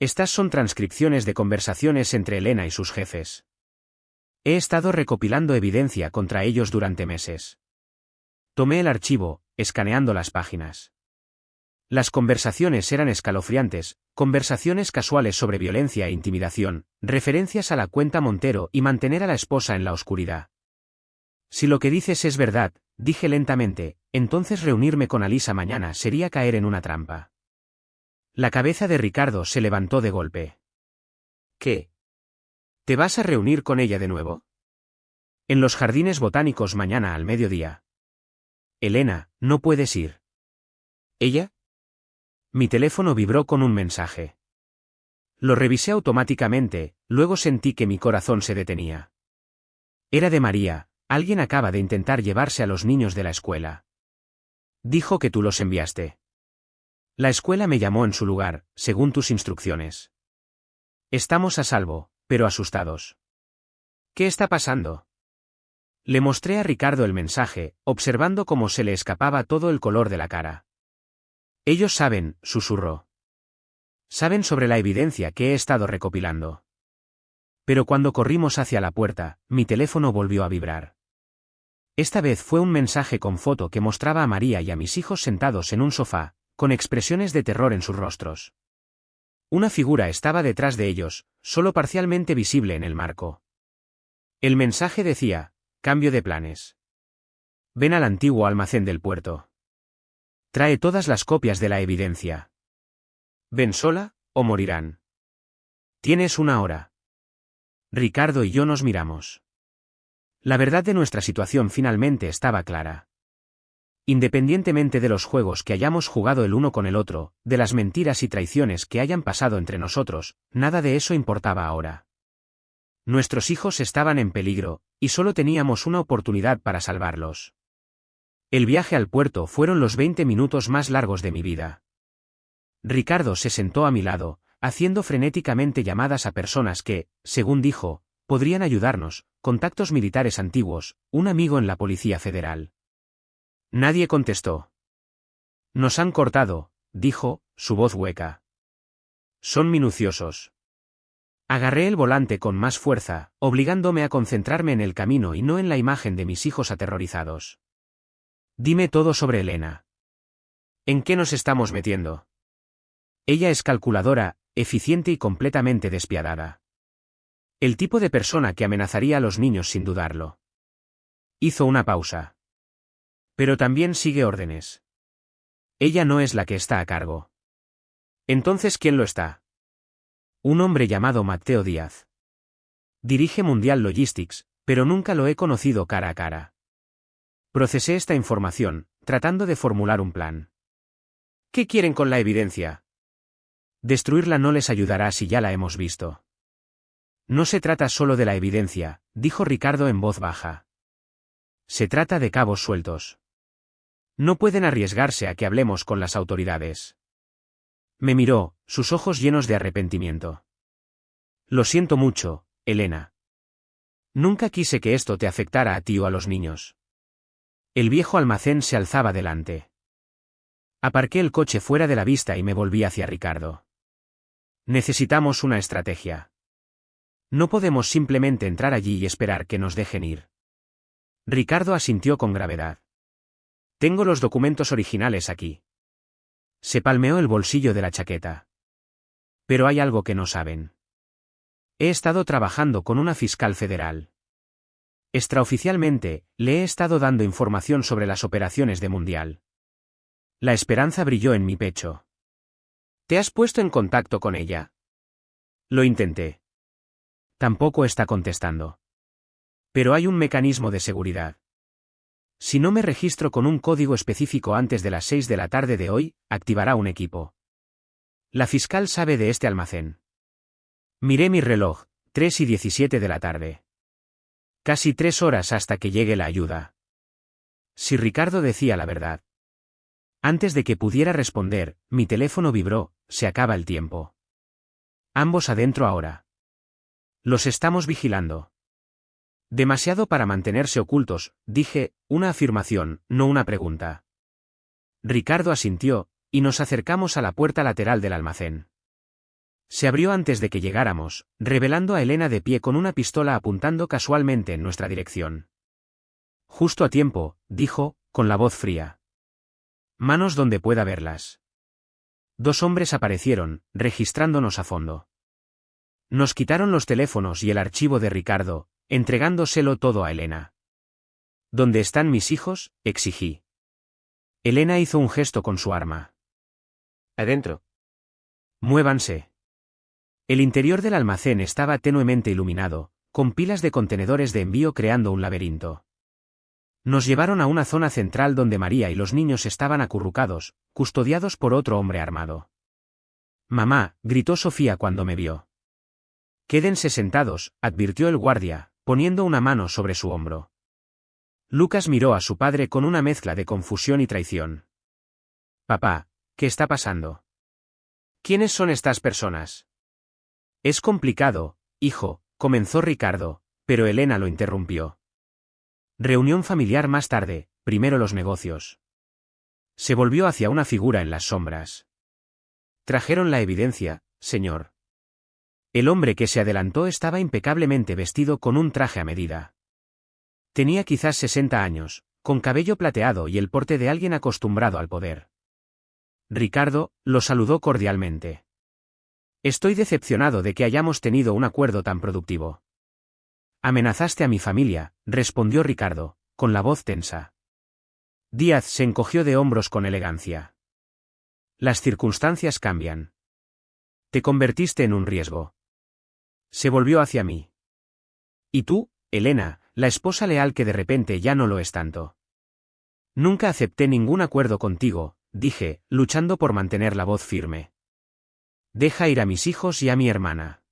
Estas son transcripciones de conversaciones entre Elena y sus jefes. He estado recopilando evidencia contra ellos durante meses. Tomé el archivo, escaneando las páginas. Las conversaciones eran escalofriantes, conversaciones casuales sobre violencia e intimidación, referencias a la cuenta Montero y mantener a la esposa en la oscuridad. Si lo que dices es verdad, dije lentamente, entonces reunirme con Alisa mañana sería caer en una trampa. La cabeza de Ricardo se levantó de golpe. ¿Qué? ¿Te vas a reunir con ella de nuevo? En los jardines botánicos mañana al mediodía. Elena, no puedes ir. ¿Ella? Mi teléfono vibró con un mensaje. Lo revisé automáticamente, luego sentí que mi corazón se detenía. Era de María, alguien acaba de intentar llevarse a los niños de la escuela. Dijo que tú los enviaste. La escuela me llamó en su lugar, según tus instrucciones. Estamos a salvo, pero asustados. ¿Qué está pasando? Le mostré a Ricardo el mensaje, observando cómo se le escapaba todo el color de la cara. Ellos saben, susurró. Saben sobre la evidencia que he estado recopilando. Pero cuando corrimos hacia la puerta, mi teléfono volvió a vibrar. Esta vez fue un mensaje con foto que mostraba a María y a mis hijos sentados en un sofá, con expresiones de terror en sus rostros. Una figura estaba detrás de ellos, solo parcialmente visible en el marco. El mensaje decía, cambio de planes. Ven al antiguo almacén del puerto. Trae todas las copias de la evidencia. Ven sola, o morirán. Tienes 1 hora. Ricardo y yo nos miramos. La verdad de nuestra situación finalmente estaba clara. Independientemente de los juegos que hayamos jugado el uno con el otro, de las mentiras y traiciones que hayan pasado entre nosotros, nada de eso importaba ahora. Nuestros hijos estaban en peligro, y solo teníamos una oportunidad para salvarlos. El viaje al puerto fueron los 20 minutos más largos de mi vida. Ricardo se sentó a mi lado, haciendo frenéticamente llamadas a personas que, según dijo, podrían ayudarnos, contactos militares antiguos, un amigo en la Policía Federal. Nadie contestó. Nos han cortado, dijo, su voz hueca. Son minuciosos. Agarré el volante con más fuerza, obligándome a concentrarme en el camino y no en la imagen de mis hijos aterrorizados. Dime todo sobre Elena. ¿En qué nos estamos metiendo? Ella es calculadora, eficiente y completamente despiadada. El tipo de persona que amenazaría a los niños sin dudarlo. Hizo una pausa. Pero también sigue órdenes. Ella no es la que está a cargo. Entonces, ¿quién lo está? Un hombre llamado Matteo Díaz. Dirige Mundial Logistics, pero nunca lo he conocido cara a cara. Procesé esta información, tratando de formular un plan. ¿Qué quieren con la evidencia? Destruirla no les ayudará si ya la hemos visto. No se trata solo de la evidencia, dijo Ricardo en voz baja. Se trata de cabos sueltos. No pueden arriesgarse a que hablemos con las autoridades. Me miró, sus ojos llenos de arrepentimiento. Lo siento mucho, Elena. Nunca quise que esto te afectara a ti o a los niños. El viejo almacén se alzaba delante. Aparqué el coche fuera de la vista y me volví hacia Ricardo. Necesitamos una estrategia. No podemos simplemente entrar allí y esperar que nos dejen ir. Ricardo asintió con gravedad. Tengo los documentos originales aquí. Se palmeó el bolsillo de la chaqueta. Pero hay algo que no saben. He estado trabajando con una fiscal federal. Extraoficialmente, le he estado dando información sobre las operaciones de Mundial. La esperanza brilló en mi pecho. ¿Te has puesto en contacto con ella? Lo intenté. Tampoco está contestando. Pero hay un mecanismo de seguridad. Si no me registro con un código específico antes de las 6 de la tarde de hoy, activará un equipo. La fiscal sabe de este almacén. Miré mi reloj, 3:17 de la tarde. Casi 3 horas hasta que llegue la ayuda. Si Ricardo decía la verdad. Antes de que pudiera responder, mi teléfono vibró, se acaba el tiempo. Ambos adentro ahora. Los estamos vigilando. Demasiado para mantenerse ocultos, dije, una afirmación, no una pregunta. Ricardo asintió, y nos acercamos a la puerta lateral del almacén. Se abrió antes de que llegáramos, revelando a Elena de pie con una pistola apuntando casualmente en nuestra dirección. Justo a tiempo, dijo, con la voz fría. Manos donde pueda verlas. 2 hombres aparecieron, registrándonos a fondo. Nos quitaron los teléfonos y el archivo de Ricardo, entregándoselo todo a Elena. ¿Dónde están mis hijos?, exigí. Elena hizo un gesto con su arma. Adentro. Muévanse. El interior del almacén estaba tenuemente iluminado, con pilas de contenedores de envío creando un laberinto. Nos llevaron a una zona central donde María y los niños estaban acurrucados, custodiados por otro hombre armado. Mamá, gritó Sofía cuando me vio. Quédense sentados, advirtió el guardia, poniendo una mano sobre su hombro. Lucas miró a su padre con una mezcla de confusión y traición. Papá, ¿qué está pasando? ¿Quiénes son estas personas? Es complicado, hijo, comenzó Ricardo, pero Elena lo interrumpió. Reunión familiar más tarde, primero los negocios. Se volvió hacia una figura en las sombras. Trajeron la evidencia, señor. El hombre que se adelantó estaba impecablemente vestido con un traje a medida. Tenía quizás 60 años, con cabello plateado y el porte de alguien acostumbrado al poder. Ricardo lo saludó cordialmente. Estoy decepcionado de que hayamos tenido un acuerdo tan productivo. Amenazaste a mi familia, respondió Ricardo, con la voz tensa. Díaz se encogió de hombros con elegancia. Las circunstancias cambian. Te convertiste en un riesgo. Se volvió hacia mí. ¿Y tú, Elena, la esposa leal que de repente ya no lo es tanto? Nunca acepté ningún acuerdo contigo, dije, luchando por mantener la voz firme. Deja ir a mis hijos y a mi hermana.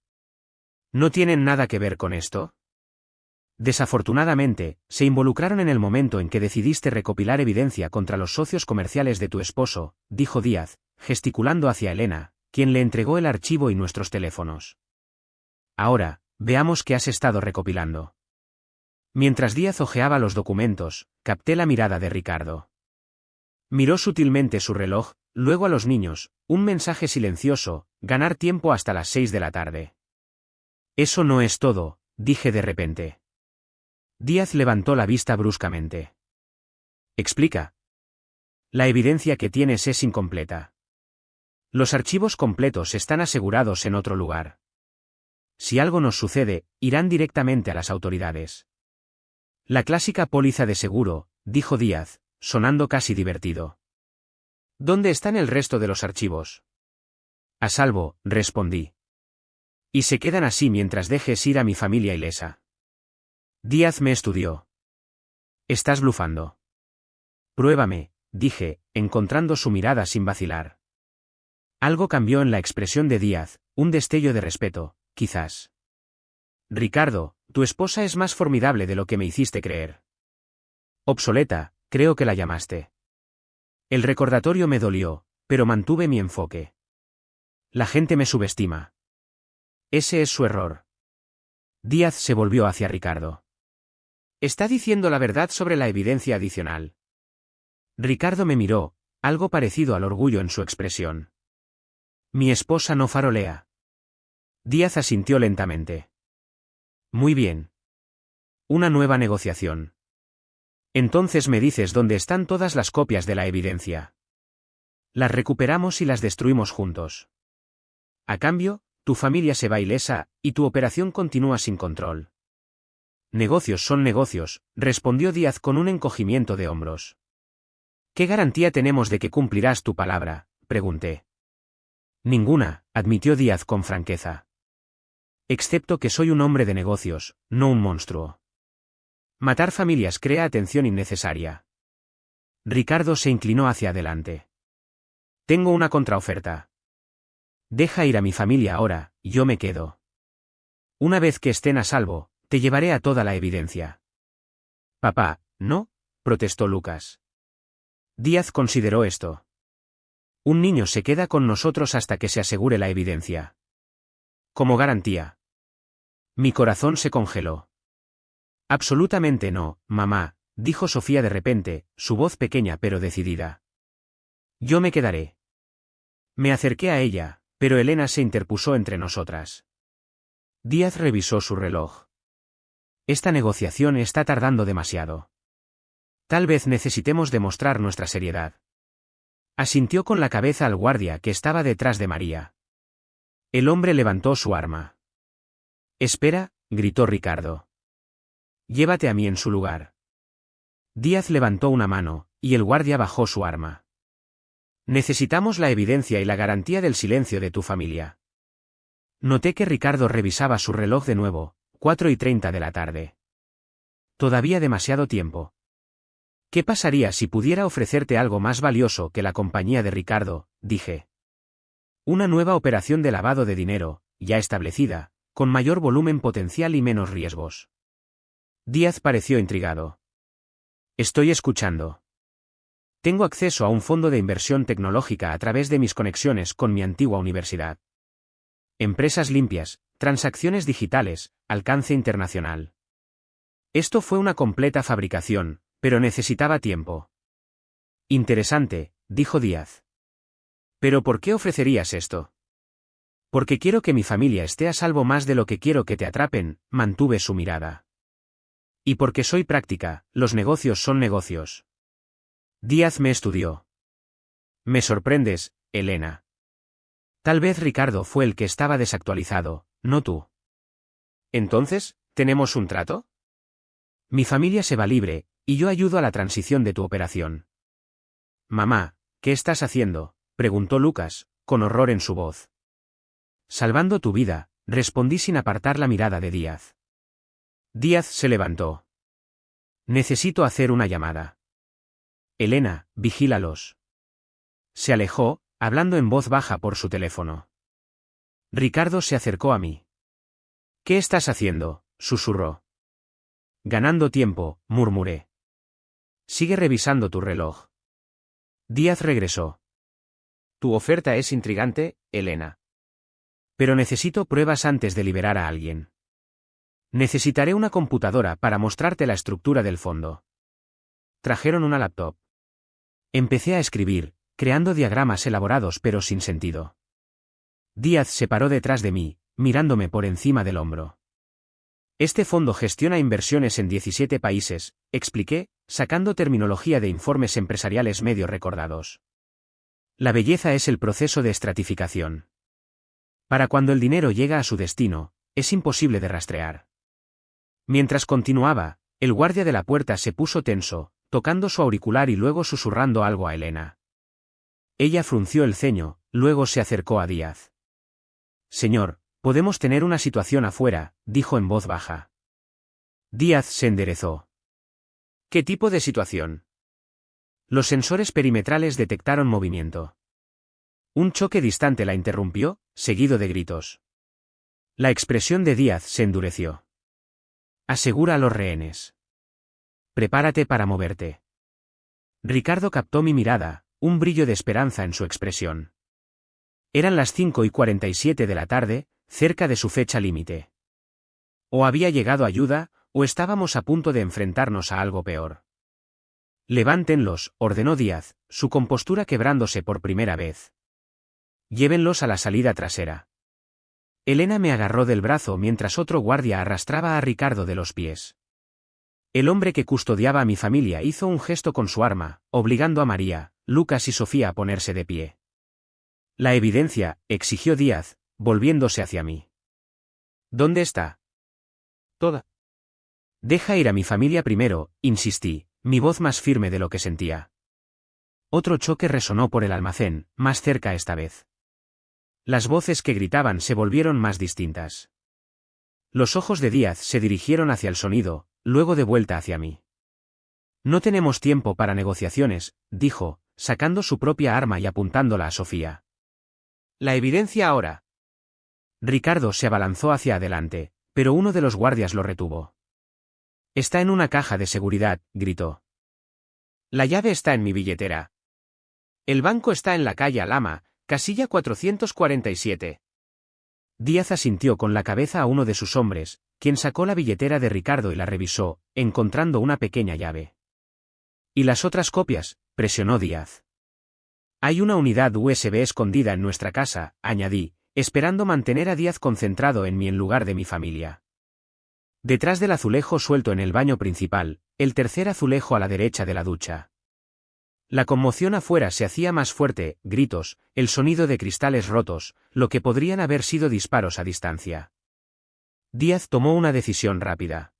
¿No tienen nada que ver con esto? Desafortunadamente, se involucraron en el momento en que decidiste recopilar evidencia contra los socios comerciales de tu esposo, dijo Díaz, gesticulando hacia Elena, quien le entregó el archivo y nuestros teléfonos. Ahora, veamos qué has estado recopilando. Mientras Díaz hojeaba los documentos, capté la mirada de Ricardo. Miró sutilmente su reloj, luego a los niños, un mensaje silencioso: ganar tiempo hasta las 6 de la tarde. Eso no es todo, dije de repente. Díaz levantó la vista bruscamente. Explica. La evidencia que tienes es incompleta. Los archivos completos están asegurados en otro lugar. Si algo nos sucede, irán directamente a las autoridades. La clásica póliza de seguro, dijo Díaz, sonando casi divertido. ¿Dónde están el resto de los archivos? A salvo, respondí. Y se quedan así mientras dejes ir a mi familia ilesa. Díaz me estudió. Estás blufando. Pruébame, dije, encontrando su mirada sin vacilar. Algo cambió en la expresión de Díaz, un destello de respeto, quizás. Ricardo, tu esposa es más formidable de lo que me hiciste creer. Obsoleta, creo que la llamaste. El recordatorio me dolió, pero mantuve mi enfoque. La gente me subestima. Ese es su error. Díaz se volvió hacia Ricardo. ¿Está diciendo la verdad sobre la evidencia adicional? Ricardo me miró, algo parecido al orgullo en su expresión. Mi esposa no farolea. Díaz asintió lentamente. Muy bien. Una nueva negociación. Entonces me dices dónde están todas las copias de la evidencia. Las recuperamos y las destruimos juntos. A cambio, tu familia se va ilesa, y tu operación continúa sin control. Negocios son negocios, respondió Díaz con un encogimiento de hombros. ¿Qué garantía tenemos de que cumplirás tu palabra?, pregunté. Ninguna, admitió Díaz con franqueza. Excepto que soy un hombre de negocios, no un monstruo. Matar familias crea atención innecesaria. Ricardo se inclinó hacia adelante. Tengo una contraoferta. Deja ir a mi familia ahora, y yo me quedo. Una vez que estén a salvo, te llevaré a toda la evidencia. Papá, ¿no?, protestó Lucas. Díaz consideró esto. Un niño se queda con nosotros hasta que se asegure la evidencia. Como garantía. Mi corazón se congeló. Absolutamente no, mamá, dijo Sofía de repente, su voz pequeña pero decidida. Yo me quedaré. Me acerqué a ella, pero Elena se interpuso entre nosotras. Díaz revisó su reloj. Esta negociación está tardando demasiado. Tal vez necesitemos demostrar nuestra seriedad. Asintió con la cabeza al guardia que estaba detrás de María. El hombre levantó su arma. Espera, gritó Ricardo. Llévate a mí en su lugar. Díaz levantó una mano, y el guardia bajó su arma. Necesitamos la evidencia y la garantía del silencio de tu familia. Noté que Ricardo revisaba su reloj de nuevo, 4:30 de la tarde. Todavía demasiado tiempo. ¿Qué pasaría si pudiera ofrecerte algo más valioso que la compañía de Ricardo?, dije. Una nueva operación de lavado de dinero, ya establecida, con mayor volumen potencial y menos riesgos. Díaz pareció intrigado. Estoy escuchando. Tengo acceso a un fondo de inversión tecnológica a través de mis conexiones con mi antigua universidad. Empresas limpias, transacciones digitales, alcance internacional. Esto fue una completa fabricación, pero necesitaba tiempo. Interesante, dijo Díaz. ¿Pero por qué ofrecerías esto? Porque quiero que mi familia esté a salvo más de lo que quiero que te atrapen, mantuve su mirada. Y porque soy práctica, los negocios son negocios. Díaz me estudió. Me sorprendes, Elena. Tal vez Ricardo fue el que estaba desactualizado, no tú. Entonces, ¿tenemos un trato? Mi familia se va libre, y yo ayudo a la transición de tu operación. Mamá, ¿qué estás haciendo?, preguntó Lucas, con horror en su voz. Salvando tu vida, respondí sin apartar la mirada de Díaz. Díaz se levantó. Necesito hacer una llamada. Elena, vigílalos. Se alejó, hablando en voz baja por su teléfono. Ricardo se acercó a mí. ¿Qué estás haciendo?, susurró. Ganando tiempo, murmuré. Sigue revisando tu reloj. Díaz regresó. Tu oferta es intrigante, Elena. Pero necesito pruebas antes de liberar a alguien. Necesitaré una computadora para mostrarte la estructura del fondo. Trajeron una laptop. Empecé a escribir, creando diagramas elaborados pero sin sentido. Díaz se paró detrás de mí, mirándome por encima del hombro. Este fondo gestiona inversiones en 17 países, expliqué, sacando terminología de informes empresariales medio recordados. La belleza es el proceso de estratificación. Para cuando el dinero llega a su destino, es imposible de rastrear. Mientras continuaba, el guardia de la puerta se puso tenso, tocando su auricular y luego susurrando algo a Elena. Ella frunció el ceño, luego se acercó a Díaz. Señor, podemos tener una situación afuera, dijo en voz baja. Díaz se enderezó. ¿Qué tipo de situación? Los sensores perimetrales detectaron movimiento. Un choque distante la interrumpió, seguido de gritos. La expresión de Díaz se endureció. Asegura a los rehenes. Prepárate para moverte. Ricardo captó mi mirada, un brillo de esperanza en su expresión. Eran las 5:47 de la tarde, cerca de su fecha límite. O había llegado ayuda, o estábamos a punto de enfrentarnos a algo peor. Levántenlos, ordenó Díaz, su compostura quebrándose por primera vez. Llévenlos a la salida trasera. Elena me agarró del brazo mientras otro guardia arrastraba a Ricardo de los pies. El hombre que custodiaba a mi familia hizo un gesto con su arma, obligando a María, Lucas y Sofía a ponerse de pie. La evidencia, exigió Díaz, volviéndose hacia mí. ¿Dónde está? Toda. Deja ir a mi familia primero, insistí, mi voz más firme de lo que sentía. Otro choque resonó por el almacén, más cerca esta vez. Las voces que gritaban se volvieron más distintas. Los ojos de Díaz se dirigieron hacia el sonido, luego de vuelta hacia mí. No tenemos tiempo para negociaciones, dijo, sacando su propia arma y apuntándola a Sofía. La evidencia ahora. Ricardo se abalanzó hacia adelante, pero uno de los guardias lo retuvo. Está en una caja de seguridad, gritó. La llave está en mi billetera. El banco está en la calle Alhama, casilla 447. Díaz asintió con la cabeza a uno de sus hombres, quien sacó la billetera de Ricardo y la revisó, encontrando una pequeña llave. ¿Y las otras copias?, presionó Díaz. Hay una unidad USB escondida en nuestra casa, añadí, esperando mantener a Díaz concentrado en mí en lugar de mi familia. Detrás del azulejo suelto en el baño principal, el tercer azulejo a la derecha de la ducha. La conmoción afuera se hacía más fuerte, gritos, el sonido de cristales rotos, lo que podrían haber sido disparos a distancia. Díaz tomó una decisión rápida.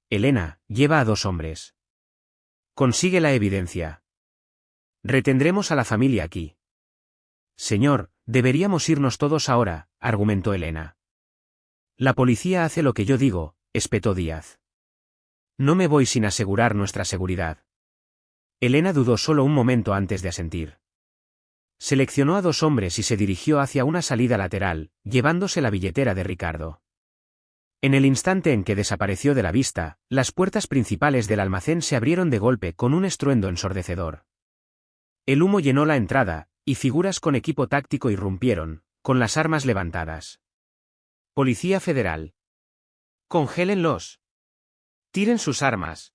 Elena, lleva a 2 hombres. Consigue la evidencia. Retendremos a la familia aquí. Señor, deberíamos irnos todos ahora, argumentó Elena. La policía hace lo que yo digo, espetó Díaz. No me voy sin asegurar nuestra seguridad. Elena dudó solo un momento antes de asentir. Seleccionó a 2 hombres y se dirigió hacia una salida lateral, llevándose la billetera de Ricardo. En el instante en que desapareció de la vista, las puertas principales del almacén se abrieron de golpe con un estruendo ensordecedor. El humo llenó la entrada, y figuras con equipo táctico irrumpieron, con las armas levantadas. Policía Federal. Congélenlos. Tiren sus armas.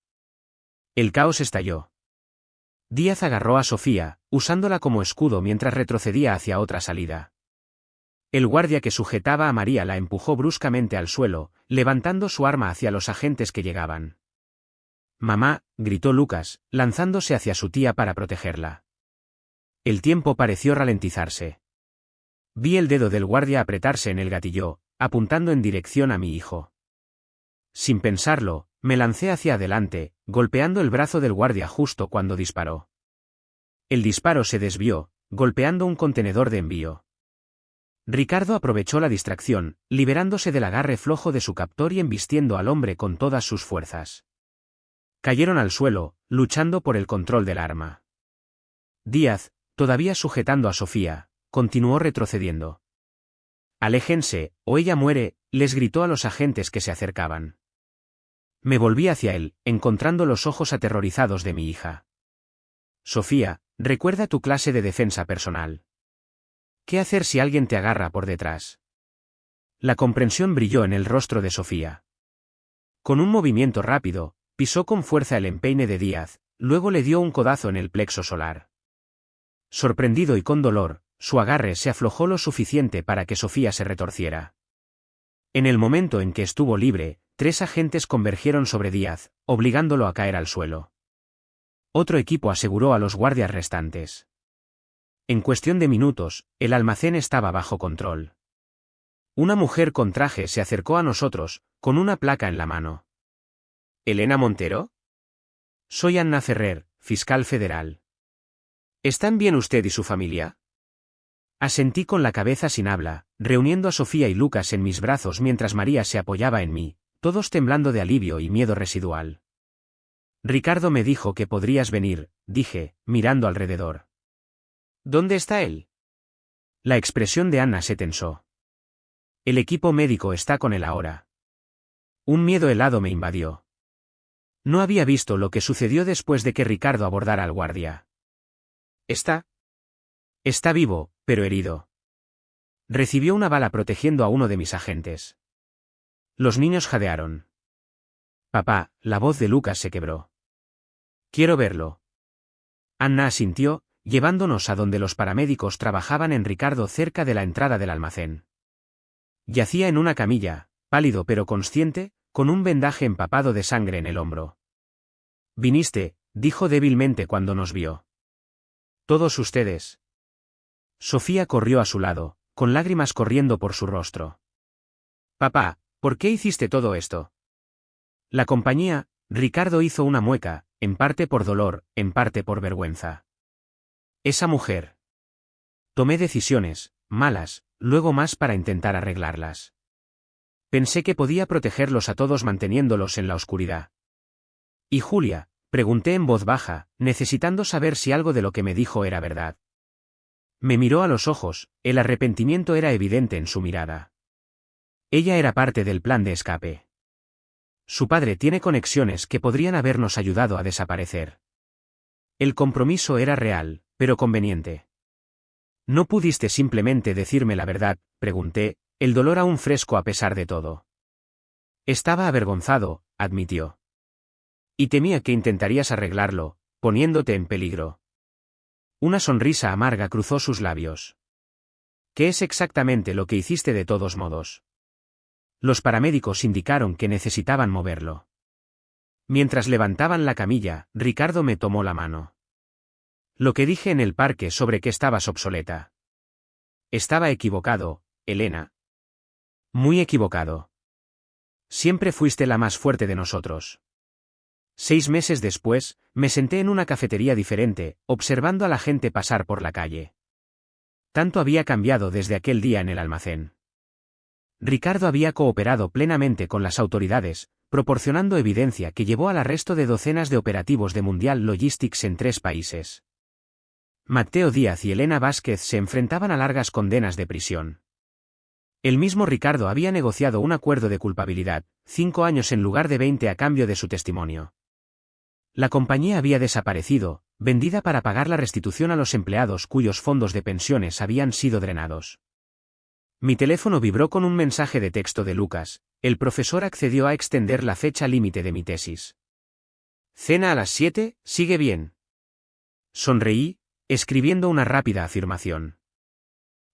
El caos estalló. Díaz agarró a Sofía, usándola como escudo mientras retrocedía hacia otra salida. El guardia que sujetaba a María la empujó bruscamente al suelo, levantando su arma hacia los agentes que llegaban. Mamá, gritó Lucas, lanzándose hacia su tía para protegerla. El tiempo pareció ralentizarse. Vi el dedo del guardia apretarse en el gatillo, apuntando en dirección a mi hijo. Sin pensarlo, me lancé hacia adelante, golpeando el brazo del guardia justo cuando disparó. El disparo se desvió, golpeando un contenedor de envío. Ricardo aprovechó la distracción, liberándose del agarre flojo de su captor y embistiendo al hombre con todas sus fuerzas. Cayeron al suelo, luchando por el control del arma. Díaz, todavía sujetando a Sofía, continuó retrocediendo. Aléjense, o ella muere, les gritó a los agentes que se acercaban. Me volví hacia él, encontrando los ojos aterrorizados de mi hija. Sofía, recuerda tu clase de defensa personal. ¿Qué hacer si alguien te agarra por detrás? La comprensión brilló en el rostro de Sofía. Con un movimiento rápido, pisó con fuerza el empeine de Díaz, luego le dio un codazo en el plexo solar. Sorprendido y con dolor, su agarre se aflojó lo suficiente para que Sofía se retorciera. En el momento en que estuvo libre, 3 agentes convergieron sobre Díaz, obligándolo a caer al suelo. Otro equipo aseguró a los guardias restantes. En cuestión de minutos, el almacén estaba bajo control. Una mujer con traje se acercó a nosotros, con una placa en la mano. ¿Elena Montero? Soy Anna Ferrer, fiscal federal. ¿Están bien usted y su familia? Asentí con la cabeza sin habla, reuniendo a Sofía y Lucas en mis brazos mientras María se apoyaba en mí, todos temblando de alivio y miedo residual. Ricardo me dijo que podrías venir, dije, mirando alrededor. ¿Dónde está él? La expresión de Anna se tensó. El equipo médico está con él ahora. Un miedo helado me invadió. No había visto lo que sucedió después de que Ricardo abordara al guardia. Está vivo, pero herido. Recibió una bala protegiendo a uno de mis agentes. Los niños jadearon. Papá, la voz de Lucas se quebró. Quiero verlo. Anna asintió, llevándonos a donde los paramédicos trabajaban en Ricardo cerca de la entrada del almacén. Yacía en una camilla, pálido pero consciente, con un vendaje empapado de sangre en el hombro. Viniste, dijo débilmente cuando nos vio. Todos ustedes. Sofía corrió a su lado, con lágrimas corriendo por su rostro. Papá, ¿por qué hiciste todo esto? La compañía, Ricardo hizo una mueca, en parte por dolor, en parte por vergüenza. Esa mujer. Tomé decisiones, malas, luego más para intentar arreglarlas. Pensé que podía protegerlos a todos manteniéndolos en la oscuridad. ¿Y Julia? Pregunté en voz baja, necesitando saber si algo de lo que me dijo era verdad. Me miró a los ojos, el arrepentimiento era evidente en su mirada. Ella era parte del plan de escape. Su padre tiene conexiones que podrían habernos ayudado a desaparecer. El compromiso era real, pero conveniente. ¿No pudiste simplemente decirme la verdad?, pregunté, el dolor aún fresco a pesar de todo. Estaba avergonzado, admitió. Y temía que intentarías arreglarlo, poniéndote en peligro. Una sonrisa amarga cruzó sus labios. ¿Qué es exactamente lo que hiciste de todos modos? Los paramédicos indicaron que necesitaban moverlo. Mientras levantaban la camilla, Ricardo me tomó la mano. Lo que dije en el parque sobre que estabas obsoleta. Estaba equivocado, Elena. Muy equivocado. Siempre fuiste la más fuerte de nosotros. 6 meses después, me senté en una cafetería diferente, observando a la gente pasar por la calle. Tanto había cambiado desde aquel día en el almacén. Ricardo había cooperado plenamente con las autoridades, proporcionando evidencia que llevó al arresto de docenas de operativos de Mundial Logistics en 3 países. Mateo Díaz y Elena Vázquez se enfrentaban a largas condenas de prisión. El mismo Ricardo había negociado un acuerdo de culpabilidad, 5 años en lugar de 20 a cambio de su testimonio. La compañía había desaparecido, vendida para pagar la restitución a los empleados cuyos fondos de pensiones habían sido drenados. Mi teléfono vibró con un mensaje de texto de Lucas. El profesor accedió a extender la fecha límite de mi tesis. Cena a las 7, ¿sigue bien? Sonreí, escribiendo una rápida afirmación.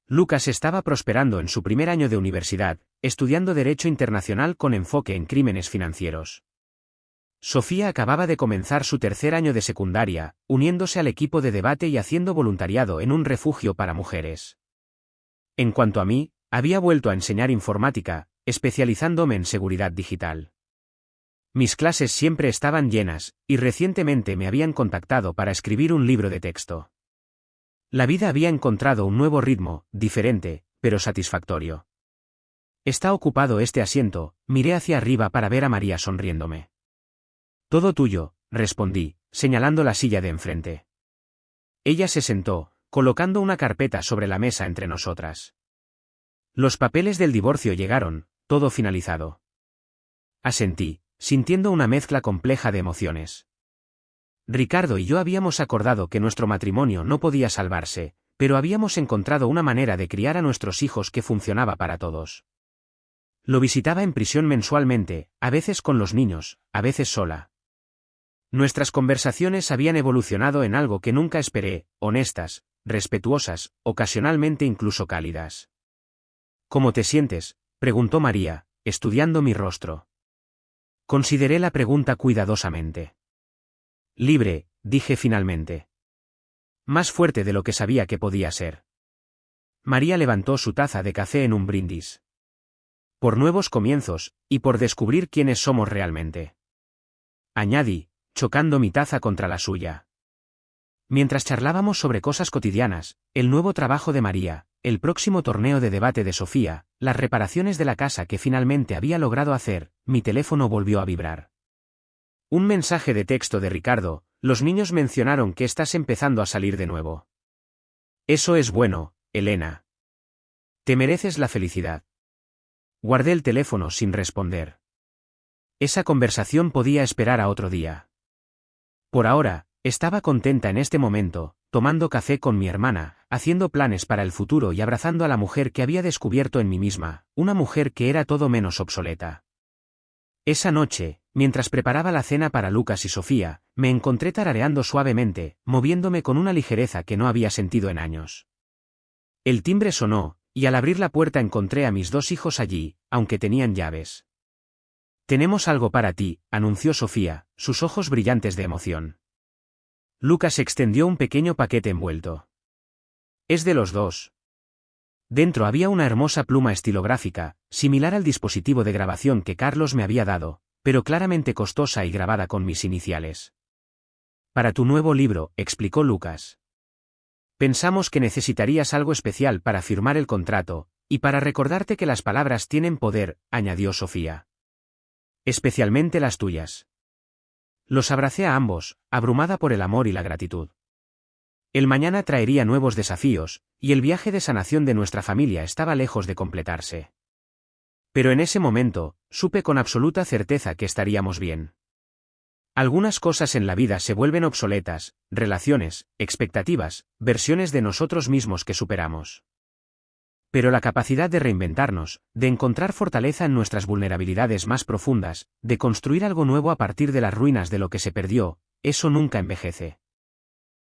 Lucas estaba prosperando en su primer año de universidad, estudiando Derecho Internacional con enfoque en crímenes financieros. Sofía acababa de comenzar su 3er año de secundaria, uniéndose al equipo de debate y haciendo voluntariado en un refugio para mujeres. En cuanto a mí, había vuelto a enseñar informática, especializándome en seguridad digital. Mis clases siempre estaban llenas, y recientemente me habían contactado para escribir un libro de texto. La vida había encontrado un nuevo ritmo, diferente, pero satisfactorio. ¿Está ocupado este asiento? Miré hacia arriba para ver a María sonriéndome. Todo tuyo, respondí, señalando la silla de enfrente. Ella se sentó, colocando una carpeta sobre la mesa entre nosotras. Los papeles del divorcio llegaron, todo finalizado. Asentí, sintiendo una mezcla compleja de emociones. Ricardo y yo habíamos acordado que nuestro matrimonio no podía salvarse, pero habíamos encontrado una manera de criar a nuestros hijos que funcionaba para todos. Lo visitaba en prisión mensualmente, a veces con los niños, a veces sola. Nuestras conversaciones habían evolucionado en algo que nunca esperé, honestas, respetuosas, ocasionalmente incluso cálidas. ¿Cómo te sientes?, preguntó María, estudiando mi rostro. Consideré la pregunta cuidadosamente. Libre, dije finalmente. Más fuerte de lo que sabía que podía ser. María levantó su taza de café en un brindis. Por nuevos comienzos, y por descubrir quiénes somos realmente. Añadí, chocando mi taza contra la suya. Mientras charlábamos sobre cosas cotidianas, el nuevo trabajo de María, el próximo torneo de debate de Sofía, las reparaciones de la casa que finalmente había logrado hacer, mi teléfono volvió a vibrar. Un mensaje de texto de Ricardo: los niños mencionaron que estás empezando a salir de nuevo. Eso es bueno, Elena. Te mereces la felicidad. Guardé el teléfono sin responder. Esa conversación podía esperar a otro día. Por ahora, estaba contenta en este momento, tomando café con mi hermana, haciendo planes para el futuro y abrazando a la mujer que había descubierto en mí misma, una mujer que era todo menos obsoleta. Esa noche, mientras preparaba la cena para Lucas y Sofía, me encontré tarareando suavemente, moviéndome con una ligereza que no había sentido en años. El timbre sonó, y al abrir la puerta encontré a mis dos hijos allí, aunque tenían llaves. Tenemos algo para ti, anunció Sofía, sus ojos brillantes de emoción. Lucas extendió un pequeño paquete envuelto. Es de los dos. Dentro había una hermosa pluma estilográfica, similar al dispositivo de grabación que Carlos me había dado, pero claramente costosa y grabada con mis iniciales. Para tu nuevo libro, explicó Lucas. Pensamos que necesitarías algo especial para firmar el contrato, y para recordarte que las palabras tienen poder, añadió Sofía. Especialmente las tuyas. Los abracé a ambos, abrumada por el amor y la gratitud. El mañana traería nuevos desafíos, y el viaje de sanación de nuestra familia estaba lejos de completarse. Pero en ese momento, supe con absoluta certeza que estaríamos bien. Algunas cosas en la vida se vuelven obsoletas, relaciones, expectativas, versiones de nosotros mismos que superamos. Pero la capacidad de reinventarnos, de encontrar fortaleza en nuestras vulnerabilidades más profundas, de construir algo nuevo a partir de las ruinas de lo que se perdió, eso nunca envejece.